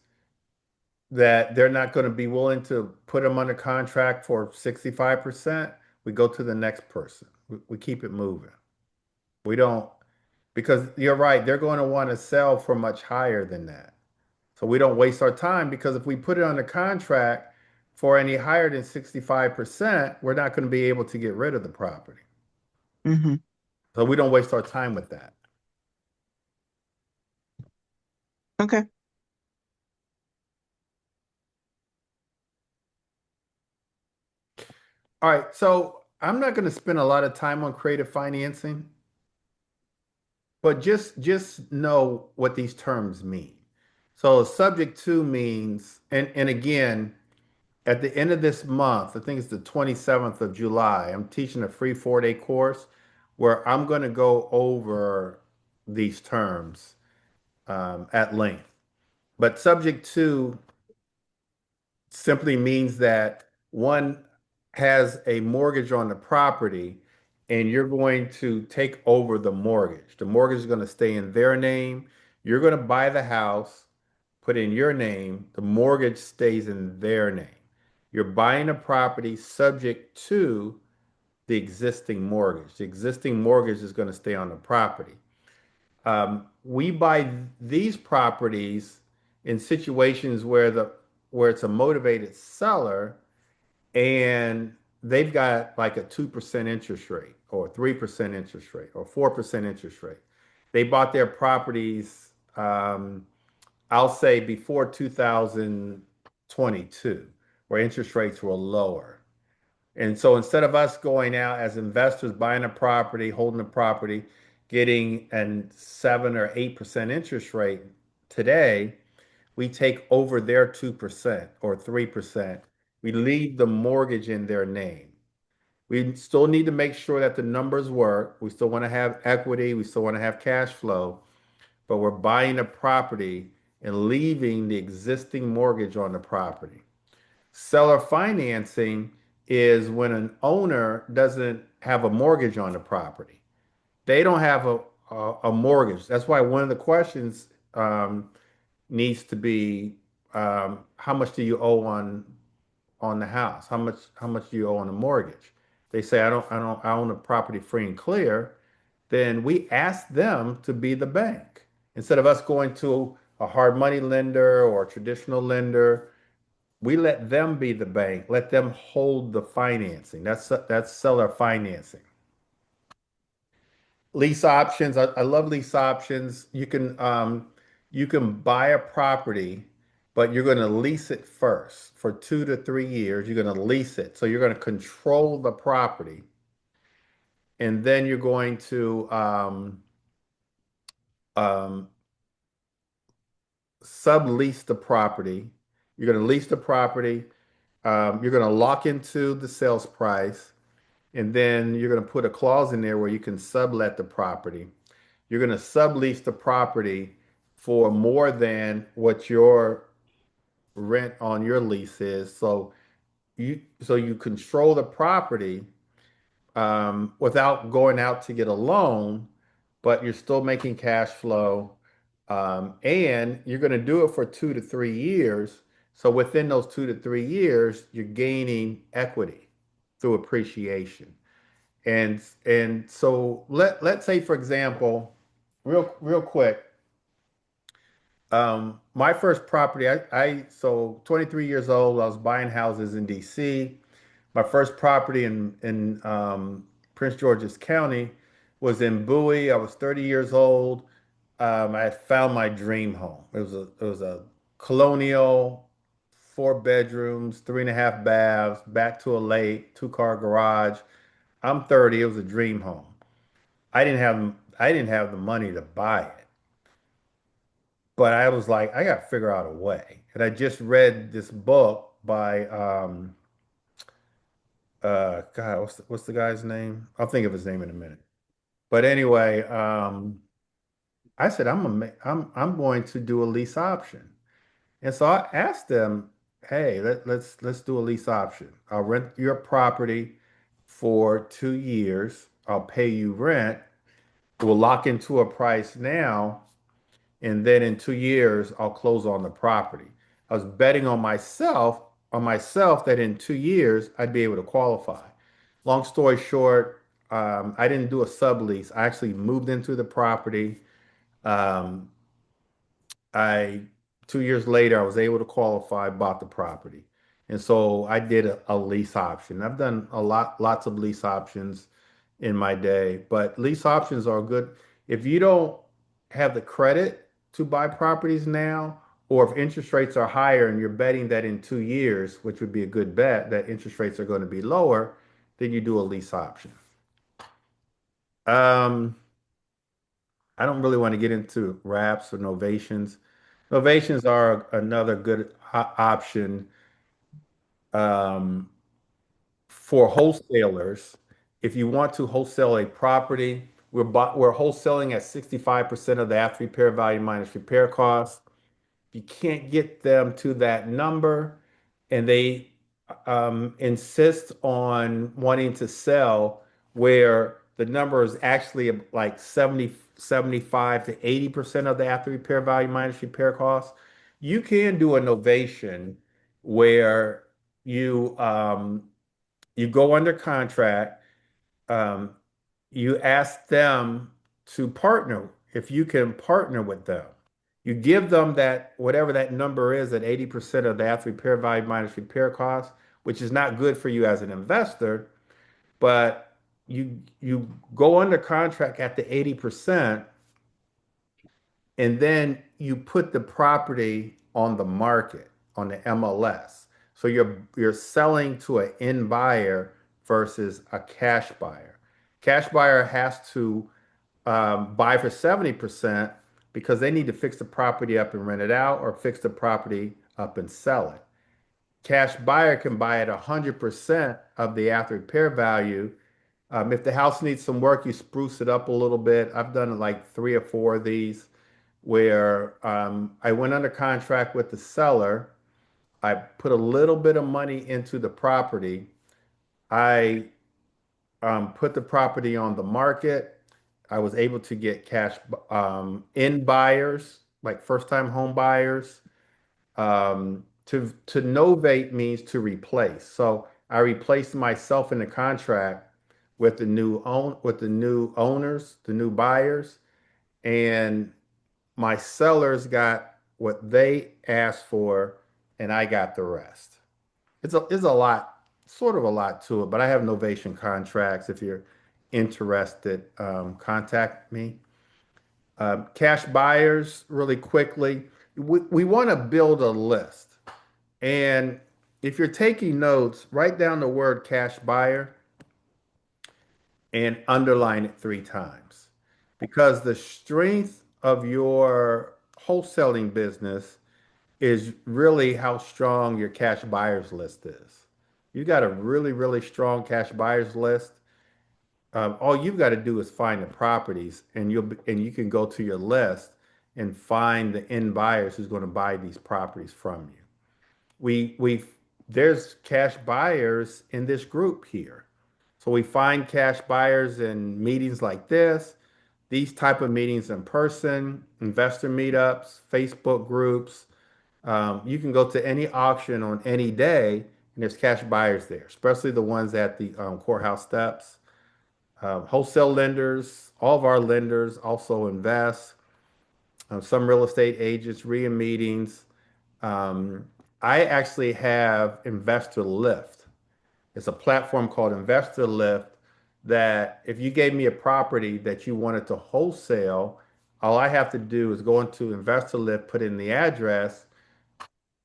A: that they're not going to be willing to put them under contract for 65%, we go to the next person. We keep it moving. We don't, because you're right, they're going to want to sell for much higher than that. So we don't waste our time because if we put it under contract for any higher than 65%, we're not going to be able to get rid of the property.
B: Mm-hmm.
A: So we don't waste our time with that.
B: Okay.
A: All right. So I'm not going to spend a lot of time on creative financing, but just know what these terms mean. So subject to means, and again, at the end of this month, I think it's the 27th of July, I'm teaching a free 4-day course where I'm going to go over these terms at length. But subject to simply means that one has a mortgage on the property and you're going to take over the mortgage. The mortgage is going to stay in their name. You're going to buy the house. put in your name, the mortgage stays in their name. You're buying a property subject to the existing mortgage. The existing mortgage is going to stay on the property. We buy these properties in situations where it's a motivated seller and they've got like a 2% interest rate or 3% interest rate or 4% interest rate. They bought their properties, I'll say before 2022, where interest rates were lower. And so instead of us going out as investors, buying a property, holding a property, getting a 7 or 8% interest rate today, we take over their 2% or 3%. We leave the mortgage in their name. We still need to make sure that the numbers work. We still want to have equity. We still want to have cash flow, but we're buying a property and leaving the existing mortgage on the property. Seller financing is when an owner doesn't have a mortgage on the property. They don't have a mortgage. That's why one of the questions needs to be how much do you owe on the house? How much do you owe on the mortgage? They say I own the property free and clear. Then we ask them to be the bank instead of us going to a hard money lender or a traditional lender. We let them be the bank, let them hold the financing. That's seller financing. Lease options. I love lease options. You can buy a property, but you're going to lease it first for 2 to 3 years. You're going to lease it. So you're going to control the property. And then you're going to um, sublease the property. You're going to lease the property. You're going to lock into the sales price, and then you're going to put a clause in there where you can sublet the property. You're going to sublease the property for more than what your rent on your lease is. So you control the property without going out to get a loan, but you're still making cash flow. And you're going to do it for 2 to 3 years. So within those 2 to 3 years, you're gaining equity through appreciation. And so let's say, for example, real quick, my first property, so 23 years old, I was buying houses in DC. My first property in Prince George's County was in Bowie. I was 30 years old. I had found my dream home. It was a colonial, 4 bedrooms, 3.5 baths, back to a lake, 2-car garage. I'm 30. It was a dream home. I didn't have the money to buy it, but I was like, I got to figure out a way. And I just read this book by God, what's the guy's name? I'll think of his name in a minute. But anyway, I said I'm going to do a lease option. And so I asked them, hey, let's do a lease option. I'll rent your property for 2 years. I'll pay you rent. We'll lock into a price now, and then in 2 years I'll close on the property. I was betting on myself that in 2 years I'd be able to qualify. Long story short, I didn't do a sublease. I actually moved into the property. Um, I 2 years later, I was able to qualify, bought the property. And so I did a lease option. I've done lots of lease options in my day, but lease options are good if you don't have the credit to buy properties now, or if interest rates are higher and you're betting that in 2 years, which would be a good bet, that interest rates are going to be lower, then you do a lease option. Um, I don't really want to get into wraps or novations. Novations are another good option um, for wholesalers. If you want to wholesale a property, we're wholesaling at 65% of the after repair value minus repair costs. If you can't get them to that number and they insist on wanting to sell where the number is actually like 75 to 80% of the after repair value minus repair costs, you can do a novation where you you go under contract, um, you ask them to partner if you can partner with them. You give them that whatever that number is at 80% of the after repair value minus repair cost, which is not good for you as an investor, but you go under contract at the 80%, and then you put the property on the market on the MLS. So you're selling to an end buyer versus a cash buyer. Cash buyer has to buy for 70% because they need to fix the property up and rent it out or fix the property up and sell it. Cash buyer can buy at 100% of the after repair value. If the house needs some work, you spruce it up a little bit. I've done like 3 or 4 of these where I went under contract with the seller. I put a little bit of money into the property. I put the property on the market. I was able to get cash in buyers, like first-time home buyers. To novate means to replace. So I replaced myself in the contract with the new owners, the new buyers, and my sellers got what they asked for, and I got the rest. It's a lot, sort of a lot to it, but I have novation contracts. If you're interested, contact me. Cash buyers, really quickly, we want to build a list. And if you're taking notes, write down the word cash buyer and underline it 3 times. Because the strength of your wholesaling business is really how strong your cash buyers list is. You got a really, really strong cash buyers list. All you've got to do is find the properties, and you can go to your list and find the end buyers who's going to buy these properties from you. We there's cash buyers in this group here. So we find cash buyers in meetings like this, these type of meetings in person, investor meetups, Facebook groups. You can go to any auction on any day, and there's cash buyers there, especially the ones at the courthouse steps. Wholesale lenders, all of our lenders also invest. Some real estate agents, RIA meetings. Um, I actually have Investor Lift. It's a platform called Investor Lift that if you gave me a property that you wanted to wholesale, all I have to do is go into Investor Lift, put in the address,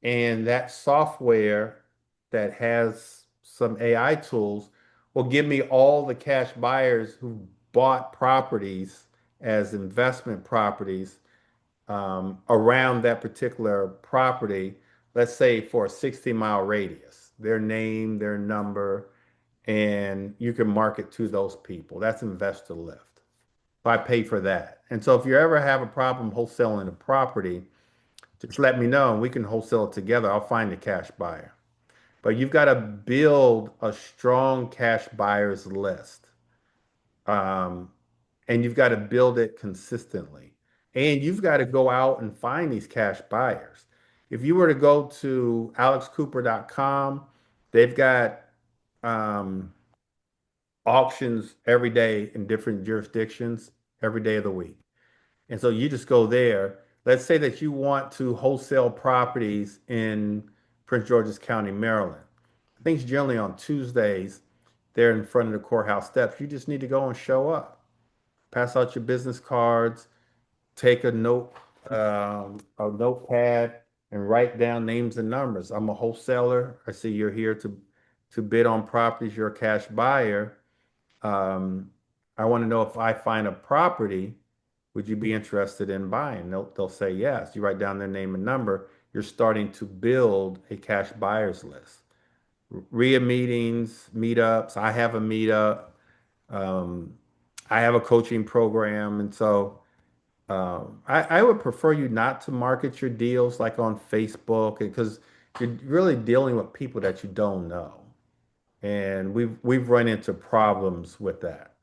A: and that software that has some AI tools will give me all the cash buyers who bought properties as investment properties around that particular property, let's say for a 60-mile radius, their name, their number, and you can market to those people. That's Investor Lift. So I pay for that. And so if you ever have a problem wholesaling a property, just let me know and we can wholesale it together. I'll find a cash buyer. But you've got to build a strong cash buyers list. Um, and you've got to build it consistently. And you've got to go out and find these cash buyers. If you were to go to alexcooper.com, they've got um, auctions every day in different jurisdictions, every day of the week. And so you just go there. Let's say that you want to wholesale properties in Prince George's County, Maryland. I think it's generally on Tuesdays. They're in front of the courthouse steps. You just need to go and show up, pass out your business cards, take a notepad, and write down names and numbers. I'm a wholesaler. I see you're here to bid on properties. You're a cash buyer. Um, I want to know if I find a property, would you be interested in buying? They'll say yes. You write down their name and number. You're starting to build a cash buyers list. RIA meetings, meetups. I have a meetup. Um, I have a coaching program, and so I would prefer you not to market your deals like on Facebook because you're really dealing with people that you don't know, and we've run into problems with that.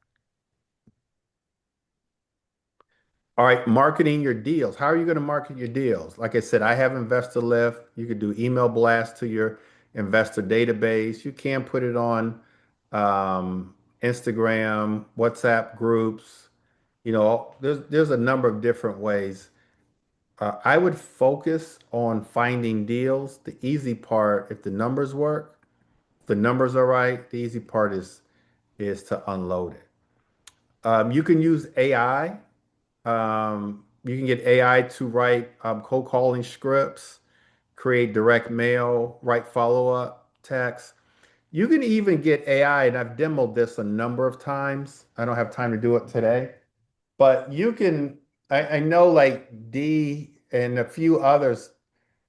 A: All right, marketing your deals. How are you going to market your deals? Like I said, I have investor lift. You could do email blast to your investor database. You can put it on Instagram, WhatsApp groups. There's a number of different ways. I would focus on finding deals. The easy part, if the numbers work, if the numbers are right, the easy part is to unload it. You can use AI. You can get AI to write cold calling scripts, create direct mail, write follow-up text. You can even get AI, and I've demoed this a number of times. I don't have time to do it today, but I know like D and a few others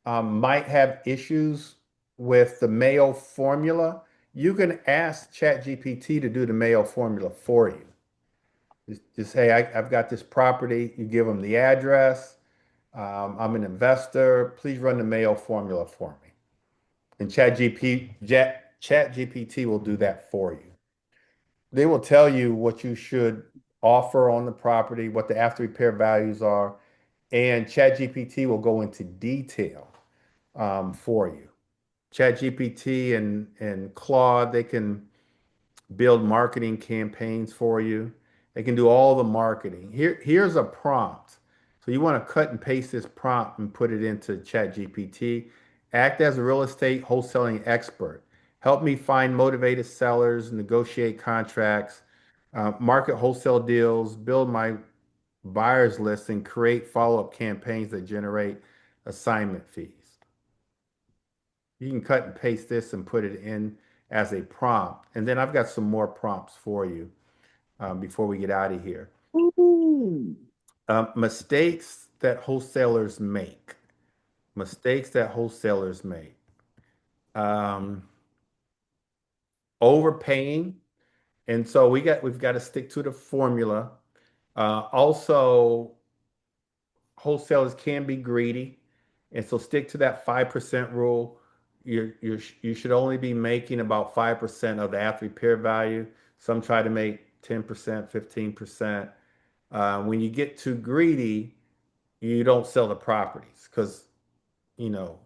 A: might have issues with the mail formula. You can ask ChatGPT to do the mail formula for you. Just hey, I've got this property. You give them the address. I'm an investor. Please run the mail formula for me. And ChatGPT will do that for you. They will tell you what you should offer on the property, what the after repair values are, and ChatGPT will go into detail for you. ChatGPT and Claude, they can build marketing campaigns for you. They can do all the marketing. Here's a prompt. So you want to cut and paste this prompt and put it into ChatGPT. Act as a real estate wholesaling expert. Help me find motivated sellers, negotiate contracts, market wholesale deals, build my buyers list, and create follow-up campaigns that generate assignment fees. You can cut and paste this and put it in as a prompt. And then I've got some more prompts for you before we get out of here. Mistakes that wholesalers make. Mistakes that wholesalers make. Overpaying. And so we've got to stick to the formula. Also, wholesalers can be greedy. And so stick to that 5% rule. You should only be making about 5% of the after repair value. Some try to make 10%, 15%. When you get too greedy, you don't sell the properties because,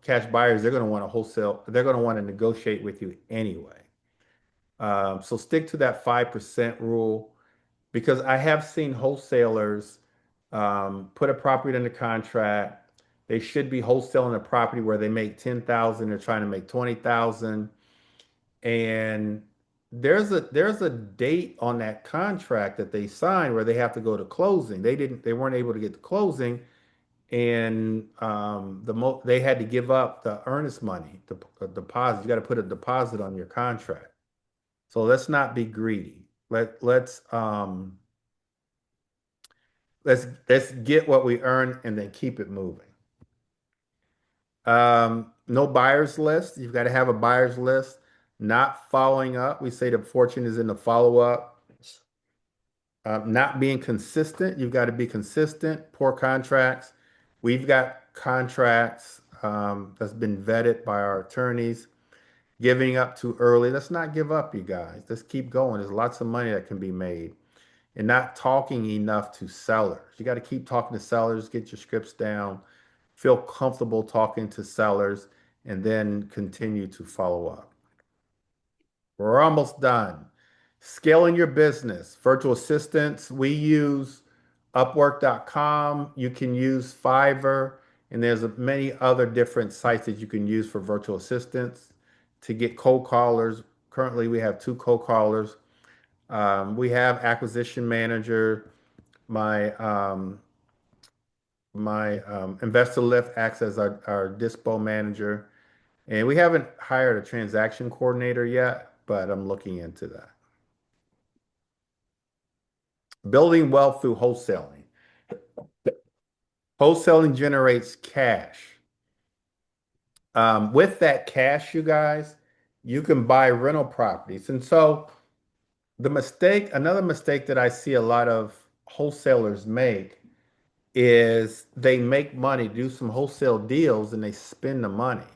A: cash buyers, they're going to want to wholesale, they're going to want to negotiate with you anyway. So stick to that 5% rule because I have seen wholesalers put a property under contract. They should be wholesaling a property where they make 10,000, they're trying to make 20,000. And there's a date on that contract that they signed where they have to go to closing. They weren't able to get to closing, and they had to give up the earnest money, the deposit. You got to put a deposit on your contract. So let's not be greedy. Let's get what we earn and then keep it moving. No buyers list. You've got to have a buyers list. Not following up. We say the fortune is in the follow up. Not being consistent. You've got to be consistent. Poor contracts. We've got contracts that's been vetted by our attorneys. Giving up too early. Let's not give up, you guys. Let's keep going. There's lots of money that can be made. And not talking enough to sellers. You got to keep talking to sellers, get your scripts down, feel comfortable talking to sellers, and then continue to follow up. We're almost done. Scaling your business. Virtual assistants. We use Upwork.com. You can use Fiverr, and there's many other different sites that you can use for virtual assistants to get cold callers. Currently, we have 2 cold callers. We have acquisition manager. My investor lift acts as our dispo manager. And we haven't hired a transaction coordinator yet, but I'm looking into that. Building wealth through wholesaling. Wholesaling generates cash. With that cash, you guys, you can buy rental properties. And so another mistake that I see a lot of wholesalers make is they make money, do some wholesale deals, and they spend the money.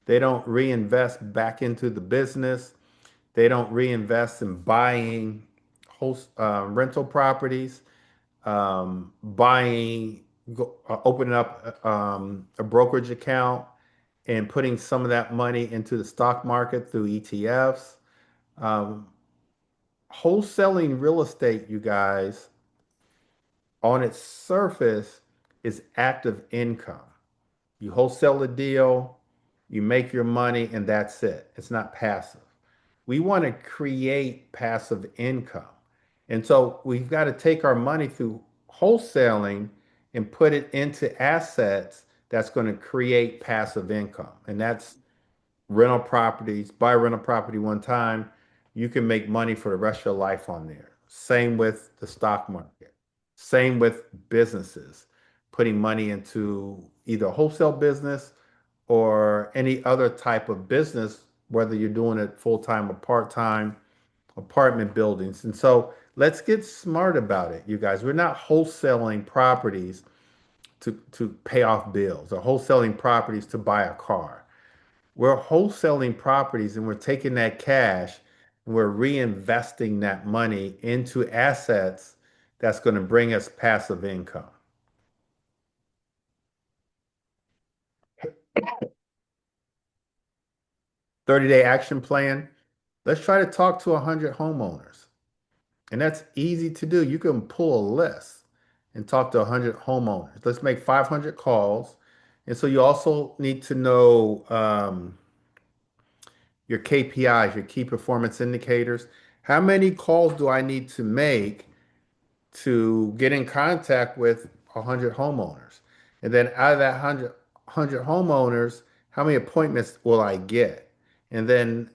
A: They don't reinvest back into the business. They don't reinvest in buying rental properties. opening up a brokerage account and putting some of that money into the stock market through ETFs. Um, Wholesaling real estate, you guys, on its surface is active income. You wholesale a deal, you make your money, and that's it. It's not passive. We want to create passive income. And so we've got to take our money through wholesaling and put it into assets that's going to create passive income. And that's rental properties. Buy a rental property one time, you can make money for the rest of your life on there. Same with the stock market. Same with businesses, putting money into either a wholesale business or any other type of business, whether you're doing it full time or part time, apartment buildings. And so let's get smart about it, you guys. We're not wholesaling properties to pay off bills or wholesaling properties to buy a car. We're wholesaling properties and we're taking that cash and we're reinvesting that money into assets that's going to bring us passive income. 30-day action plan. Let's try to talk to 100 homeowners. And that's easy to do. You can pull a list and talk to 100 homeowners. Let's make 500 calls. And so you also need to know your KPIs, your key performance indicators. How many calls do I need to make to get in contact with 100 homeowners? And then out of that 100 homeowners, how many appointments will I get? And then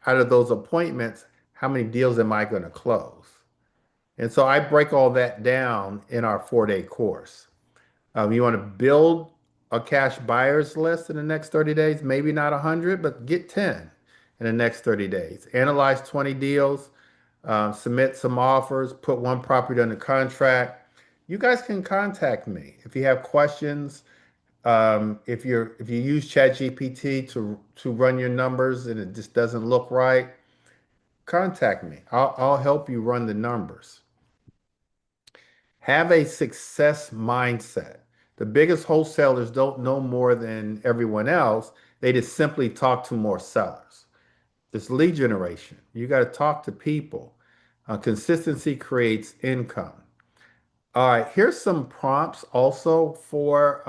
A: out of those appointments, how many deals am I going to close? And so I break all that down in our 4-day course. You want to build a cash buyers list in the next 30 days, maybe not 100, but get 10 in the next 30 days. Analyze 20 deals, submit some offers, put one property under contract. You guys can contact me if you have questions. If you use ChatGPT to run your numbers and it just doesn't look right, contact me. I'll help you run the numbers. Have a success mindset. The biggest wholesalers don't know more than everyone else. They just simply talk to more sellers. It's lead generation. You got to talk to people. Consistency creates income. All right, here's some prompts also for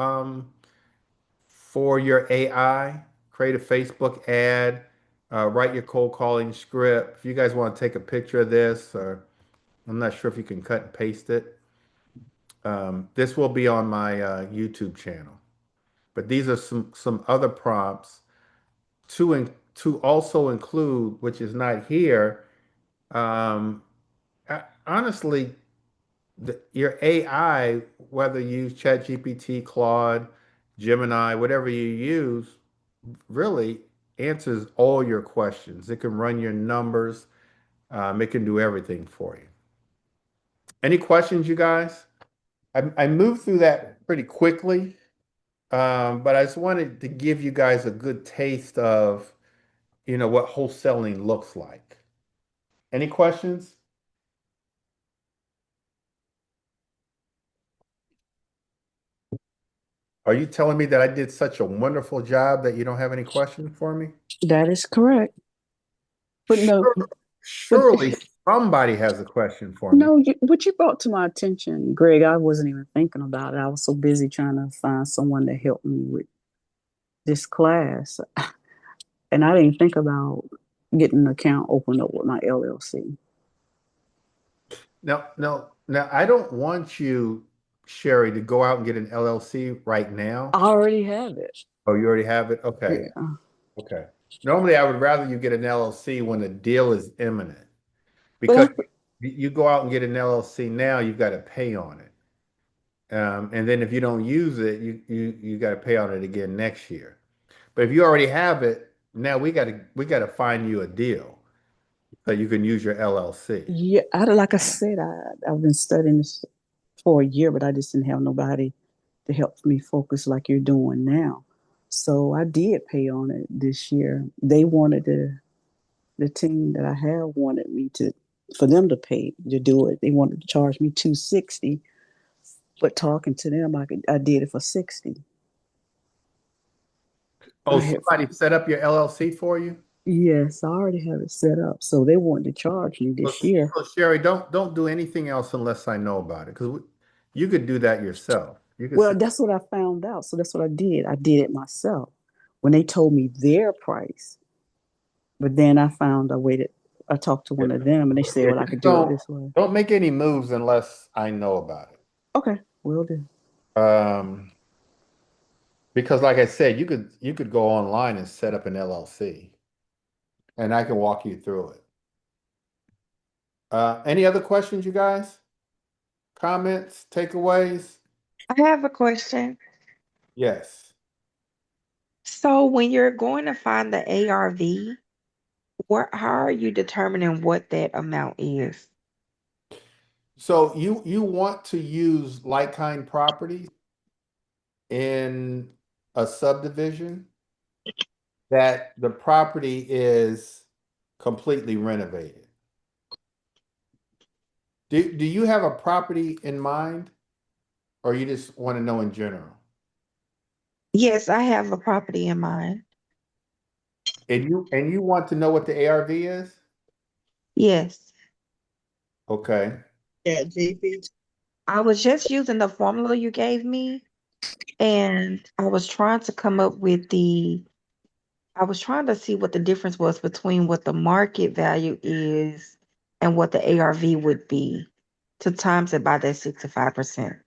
A: your AI. Create a Facebook ad, write your cold calling script. If you guys want to take a picture of this, or I'm not sure if you can cut and paste it. This will be on my YouTube channel. But these are some other prompts to also include, which is not here. Um, Honestly, your AI, whether you use ChatGPT, Claude, Gemini, whatever you use, really answers all your questions. It can run your numbers. It can do everything for you. Any questions, you guys? I moved through that pretty quickly, but I just wanted to give you guys a good taste of, what wholesaling looks like. Any questions? Are you telling me that I did such a wonderful job that you don't have any questions for me?
F: That is correct. But no, but
A: Surely somebody has a question for me.
F: no, what you brought to my attention, Greg, I wasn't even thinking about it. I was so busy trying to find someone to help me with this class. And I didn't think about getting an account opened up with my LLC.
A: Now, I don't want you, Sherry, to go out and get an LLC right now.
F: I already have it.
A: Oh, you already have it? Okay.
F: Yeah.
A: Okay. Normally, I would rather you get an LLC when the deal is imminent, because
F: But
A: you go out and get an LLC now, you've got to pay on it. And then if you don't use it, you got to pay on it again next year. But if you already have it, now we got to find you a deal so you can use your LLC.
F: yeah, like I said, I've been studying this for a year, but I just didn't have nobody to help me focus like you're doing now. So I did pay on it this year. They wanted the team that I have wanted me for them to pay to do it. They wanted to charge me $260 But talking to them, I did it for 60.
A: Oh,
F: I have,
A: somebody set up your LLC for you?
F: yes, I already have it set up. So they wanted to charge me
A: So,
F: this year.
A: so Sherry, don't do anything else unless I know about it, because you could do that yourself. You could
F: Well,
A: set,
F: that's what I found out. So that's what I did. I did it myself when they told me their price. But then I talked to one of them and they said,
A: yeah,
F: well, I
A: just
F: could do it this way.
A: don't make any moves unless I know about it.
F: Okay, will do.
A: Um, because like I said, you could go online and set up an LLC, and I can walk you through it. Any other questions, you guys? Comments, takeaways?
H: I have a question.
A: Yes.
H: So when you're going to find the ARV, how are you determining what that amount is?
A: So you want to use like-kind properties in a subdivision that the property is completely renovated. Do you have a property in mind, or you just want to know in general?
H: Yes, I have a property in mind.
A: And you want to know what the ARV is?
H: Yes.
A: Okay.
C: Yeah, GP.
H: I was just using the formula you gave me, and I was trying to see what the difference was between what the market value is and what the ARV would be to times it by that 65%.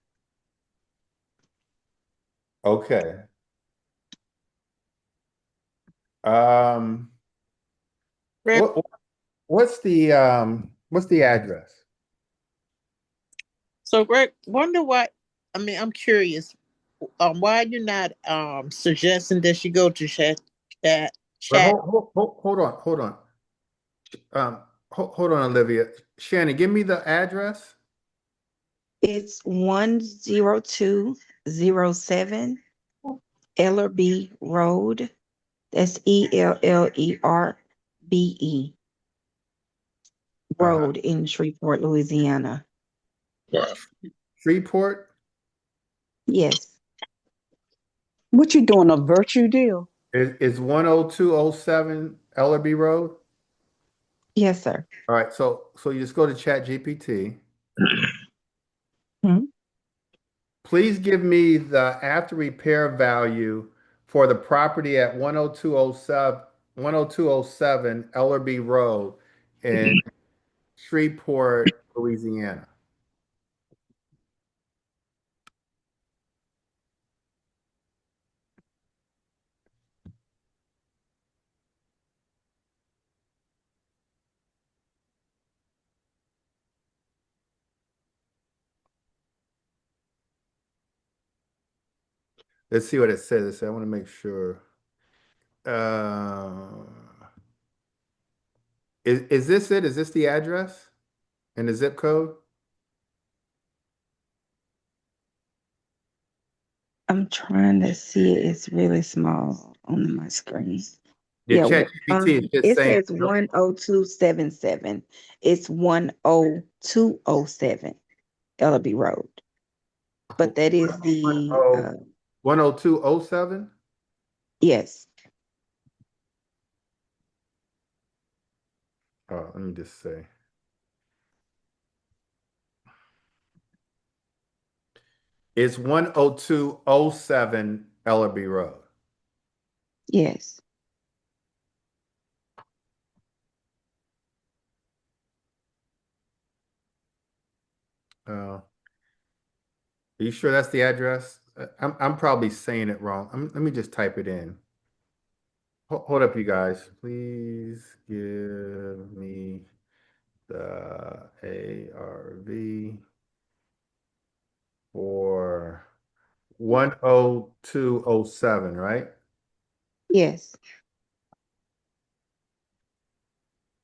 A: Okay. Um,
C: Greg,
A: what what's the address?
C: so Greg, wonder what, I mean, I'm curious, why you're not suggesting that she go to chat
A: But
C: chat.
A: hold on. Hold on, Olivia. Shannon, give me the address.
H: It's 10207 Ellerby Road. That's Ellerbe
A: Uh,
H: Road in Shreveport, Louisiana.
A: Shreveport
H: Yes.
F: What you doing, a virtue deal?
A: is 10207 Ellerby Road.
H: Yes, sir.
A: All right, so you just go to Chat GPT.
H: Hmm.
A: Please give me the after repair value for the property at 10207 Ellerby Road in Shreveport, Louisiana. Let's see what it says. I want to make sure. Uh, is this it? Is this the address and the zip code?
H: I'm trying to see it. It's really small on my screen.
A: Yeah,
H: Yeah,
A: Chat GPT is just
H: it
A: saying.
H: says 10277. It's 10207 Ellaby Road. But that is the
A: 10207.
H: yes.
A: Oh, let me just say. It's 10207 Ellerby Road.
H: Yes.
A: Are you sure that's the address? I'm probably saying it wrong. Let me just type it in. Hold up, you guys. Please give me the ARV for 10207, right?
H: Yes.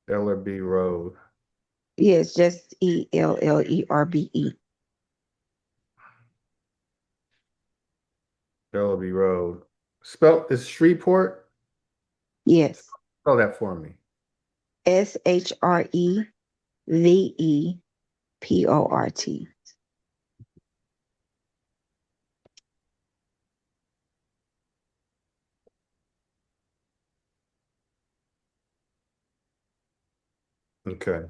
A: Ellerby Road.
H: Yes, just Ellerbe.
A: Ellerby Road. Spell is Shreveport?
H: Yes.
A: Spell that for me.
H: SHREVEPORT.
A: Okay.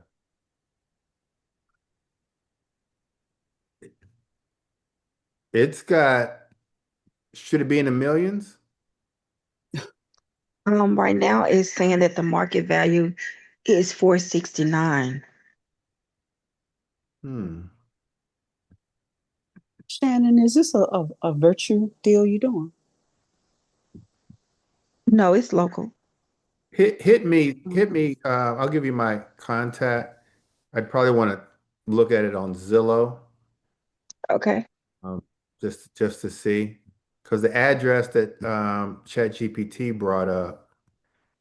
A: It's got, should it be in the millions?
H: Right now it's saying that the market value is 469.
A: Hmm.
F: Shannon, is this a virtue deal you doing?
H: No, it's local.
A: Hit me. I'll give you my contact. I'd probably want to look at it on Zillow,
H: Okay.
A: um, just to see, because the address that ChatGPT brought up,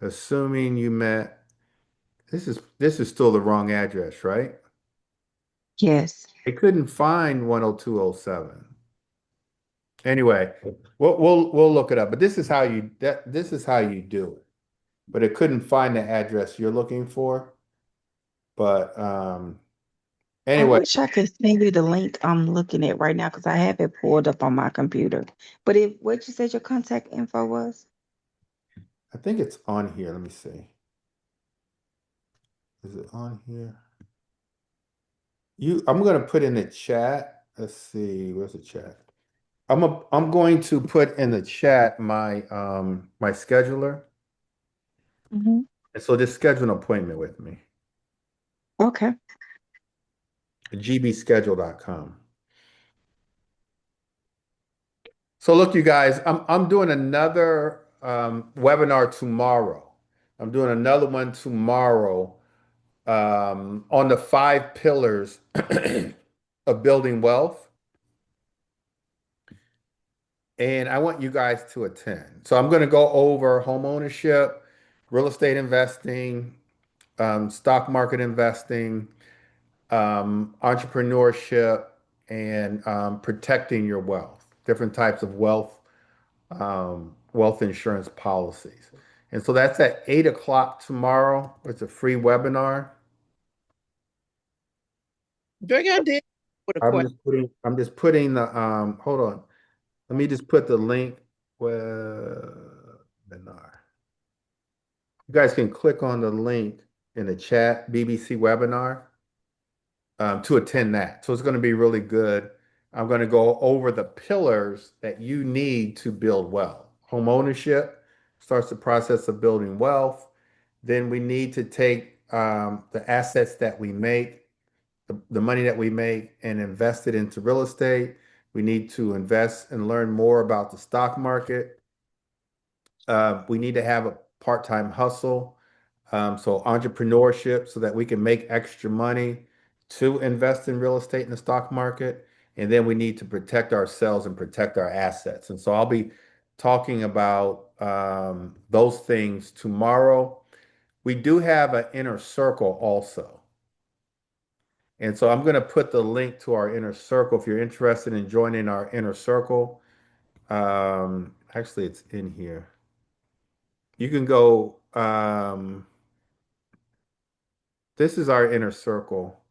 A: assuming you met, this is still the wrong address, right?
H: Yes.
A: They couldn't find 10207. Anyway, we'll look it up. But this is how you do it. But it couldn't find the address you're looking for. But
H: I
A: anyway,
H: wish I could send you the link I'm looking at right now because I have it pulled up on my computer. But if what you said your contact info was?
A: I think it's on here. Let me see. Is it on here? I'm gonna put in the chat. Let's see, where's the chat? I'm going to put in the chat my scheduler.
H: Hmm.
A: And so just schedule an appointment with me.
H: Okay.
A: gbschedule.com. So look, you guys, I'm doing another webinar tomorrow. I'm doing another one tomorrow on the 5 pillars of building wealth. And I want you guys to attend. So I'm going to go over home ownership, real estate investing, stock market investing, entrepreneurship, and protecting your wealth, different types of wealth insurance policies. And so that's at 8 o'clock tomorrow. It's a free webinar.
C: Greg, I did with a question.
A: I'm just putting the hold on. Let me just put the link webinar. You guys can click on the link in the chat, BBC webinar, to attend that. So it's going to be really good. I'm going to go over the pillars that you need to build wealth. Home ownership starts the process of building wealth. Then we need to take the assets that we make, the money that we make, and invest it into real estate. We need to invest and learn more about the stock market. We need to have a part-time hustle, so entrepreneurship, so that we can make extra money to invest in real estate in the stock market. And then we need to protect ourselves and protect our assets. And so I'll be talking about those things tomorrow. We do have an inner circle also. And so I'm going to put the link to our inner circle if you're interested in joining our inner circle. Actually, it's in here. You can go, this is our inner circle.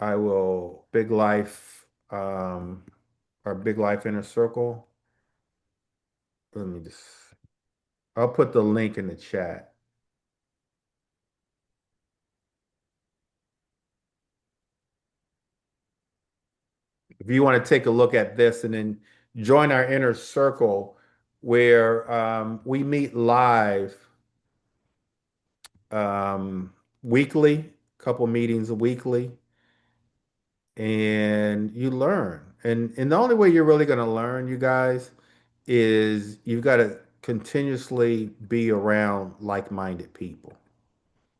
A: I will, Big Life, our Big Life inner circle. Let me just, I'll put the link in the chat. If you want to take a look at this and then join our inner circle where we meet live weekly, couple meetings weekly, and you learn. And the only way you're really going to learn, you guys, is you've got to continuously be around like-minded people.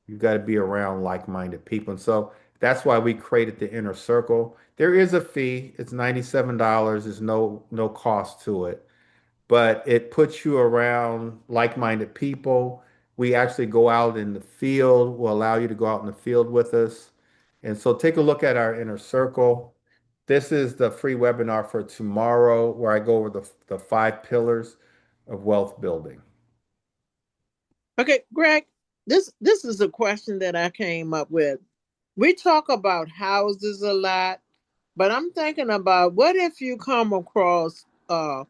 A: You've got to be around like-minded people. And so that's why we created the inner circle. There is a fee. It's $97. There's no cost to it, but it puts you around like-minded people. We actually go out in the field. We'll allow you to go out in the field with us. And so take a look at our inner circle. This is the free webinar for tomorrow where I go over the 5 pillars of wealth building.
C: Okay, Greg, this is a question that I came up with. We talk about houses a lot, but I'm thinking about what if you come across a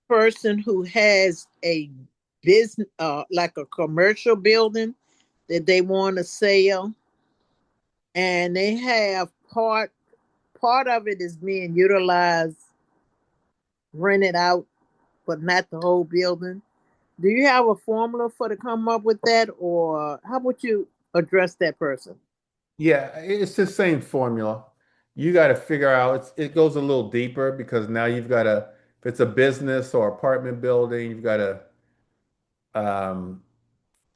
C: person who has a business, like a commercial building. that they want to sell, and they have part of it is being utilized, rented out, but not the whole building. Do you have a formula for to come up with that, or how would you address that person?
A: Yeah, it's the same formula. You got to figure out it goes a little deeper because now you've got to, if it's a business or apartment building, you've got to,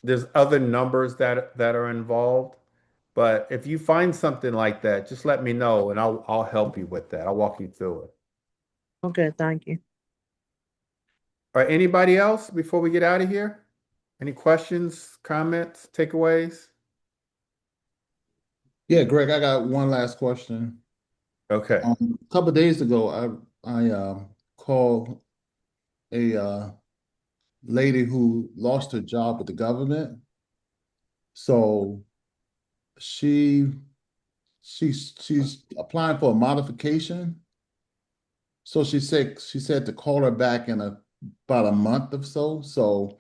A: there's other numbers that are involved. But if you find something like that, just let me know and I'll help you with that. I'll walk you through it.
C: Okay, thank you.
A: All right, anybody else before we get out of here? Any questions, comments, takeaways?
G: Yeah, Greg, I got one last question.
A: Okay.
G: A couple of days ago, I called a lady who lost her job with the government. So she she's applying for a modification. So she said to call her back in about a month or so. So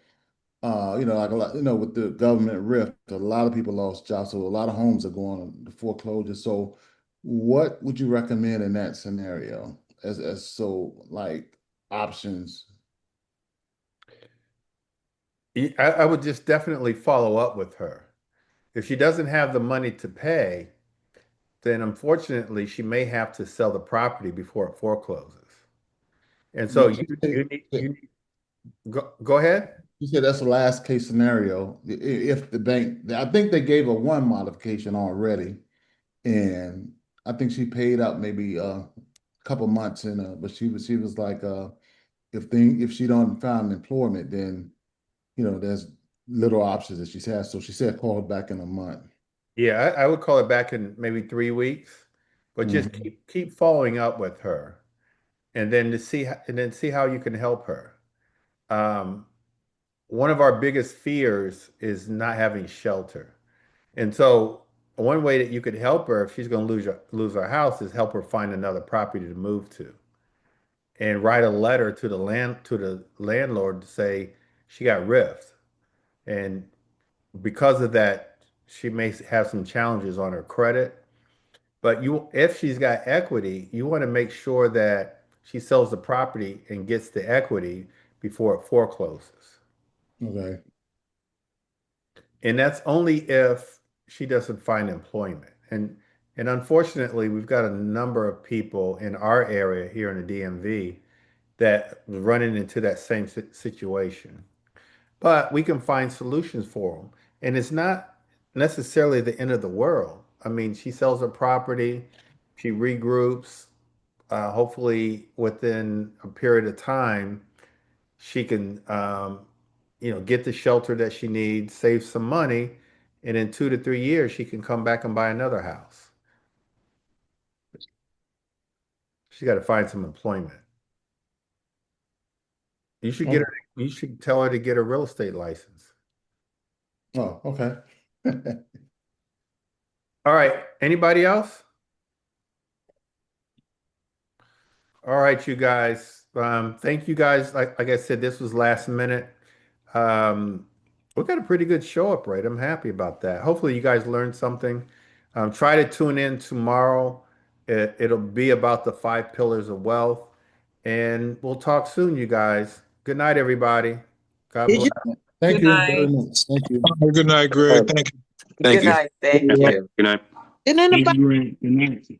G: like a lot, with the government rift, a lot of people lost jobs. So a lot of homes are going to foreclosure. So what would you recommend in that scenario as so like options?
A: I would just definitely follow up with her. If she doesn't have the money to pay, then unfortunately she may have to sell the property before it forecloses. And so
G: Yeah,
A: you need go ahead.
G: you said that's the last case scenario. If the bank, I think they gave her one modification already, and I think she paid up maybe a couple months in, but she was like, if she don't find employment, then there's little options that she has. So she said call her back in a month.
A: Yeah, I would call it back in maybe 3 weeks, but just
G: Mhm.
A: keep following up with her, and then see how you can help her. Um, one of our biggest fears is not having shelter, and so one way that you could help her if she's going to lose her house is help her find another property to move to, and write a letter to the landlord to say she got riffed, and because of that, she may have some challenges on her credit. But if she's got equity, you want to make sure that she sells the property and gets the equity before it forecloses.
G: Okay.
A: And that's only if she doesn't find employment. And unfortunately, we've got a number of people in our area here in the DMV that are running into that same situation. But we can find solutions for them. And it's not necessarily the end of the world. I mean, she sells her property, she regroups. Hopefully, within a period of time, she can, get the shelter that she needs, save some money, and in 2 to 3 years, she can come back and buy another house. She's got to find some employment. You should get
G: Oh,
A: her. You should tell her to get a real estate license.
G: oh, okay.
A: All right. Anybody else? All right, you guys. Thank you guys. Like I said, this was last minute. Um, we got a pretty good show up rate. I'm happy about that. Hopefully, you guys learned something. Try to tune in tomorrow. It'll be about the 5 pillars of wealth. And we'll talk soon, you guys. Good night, everybody. God
C: Did
A: bless.
C: you?
G: Thank
B: Good
G: you very
B: night.
G: much. Thank you.
D: Good night, Greg. Thank you.
I: Thank
B: Good
I: you.
B: night. Thank
D: You're welcome.
B: you.
I: Good night.
C: Did
D: Thank
C: anybody?
D: you, Greg. Good night.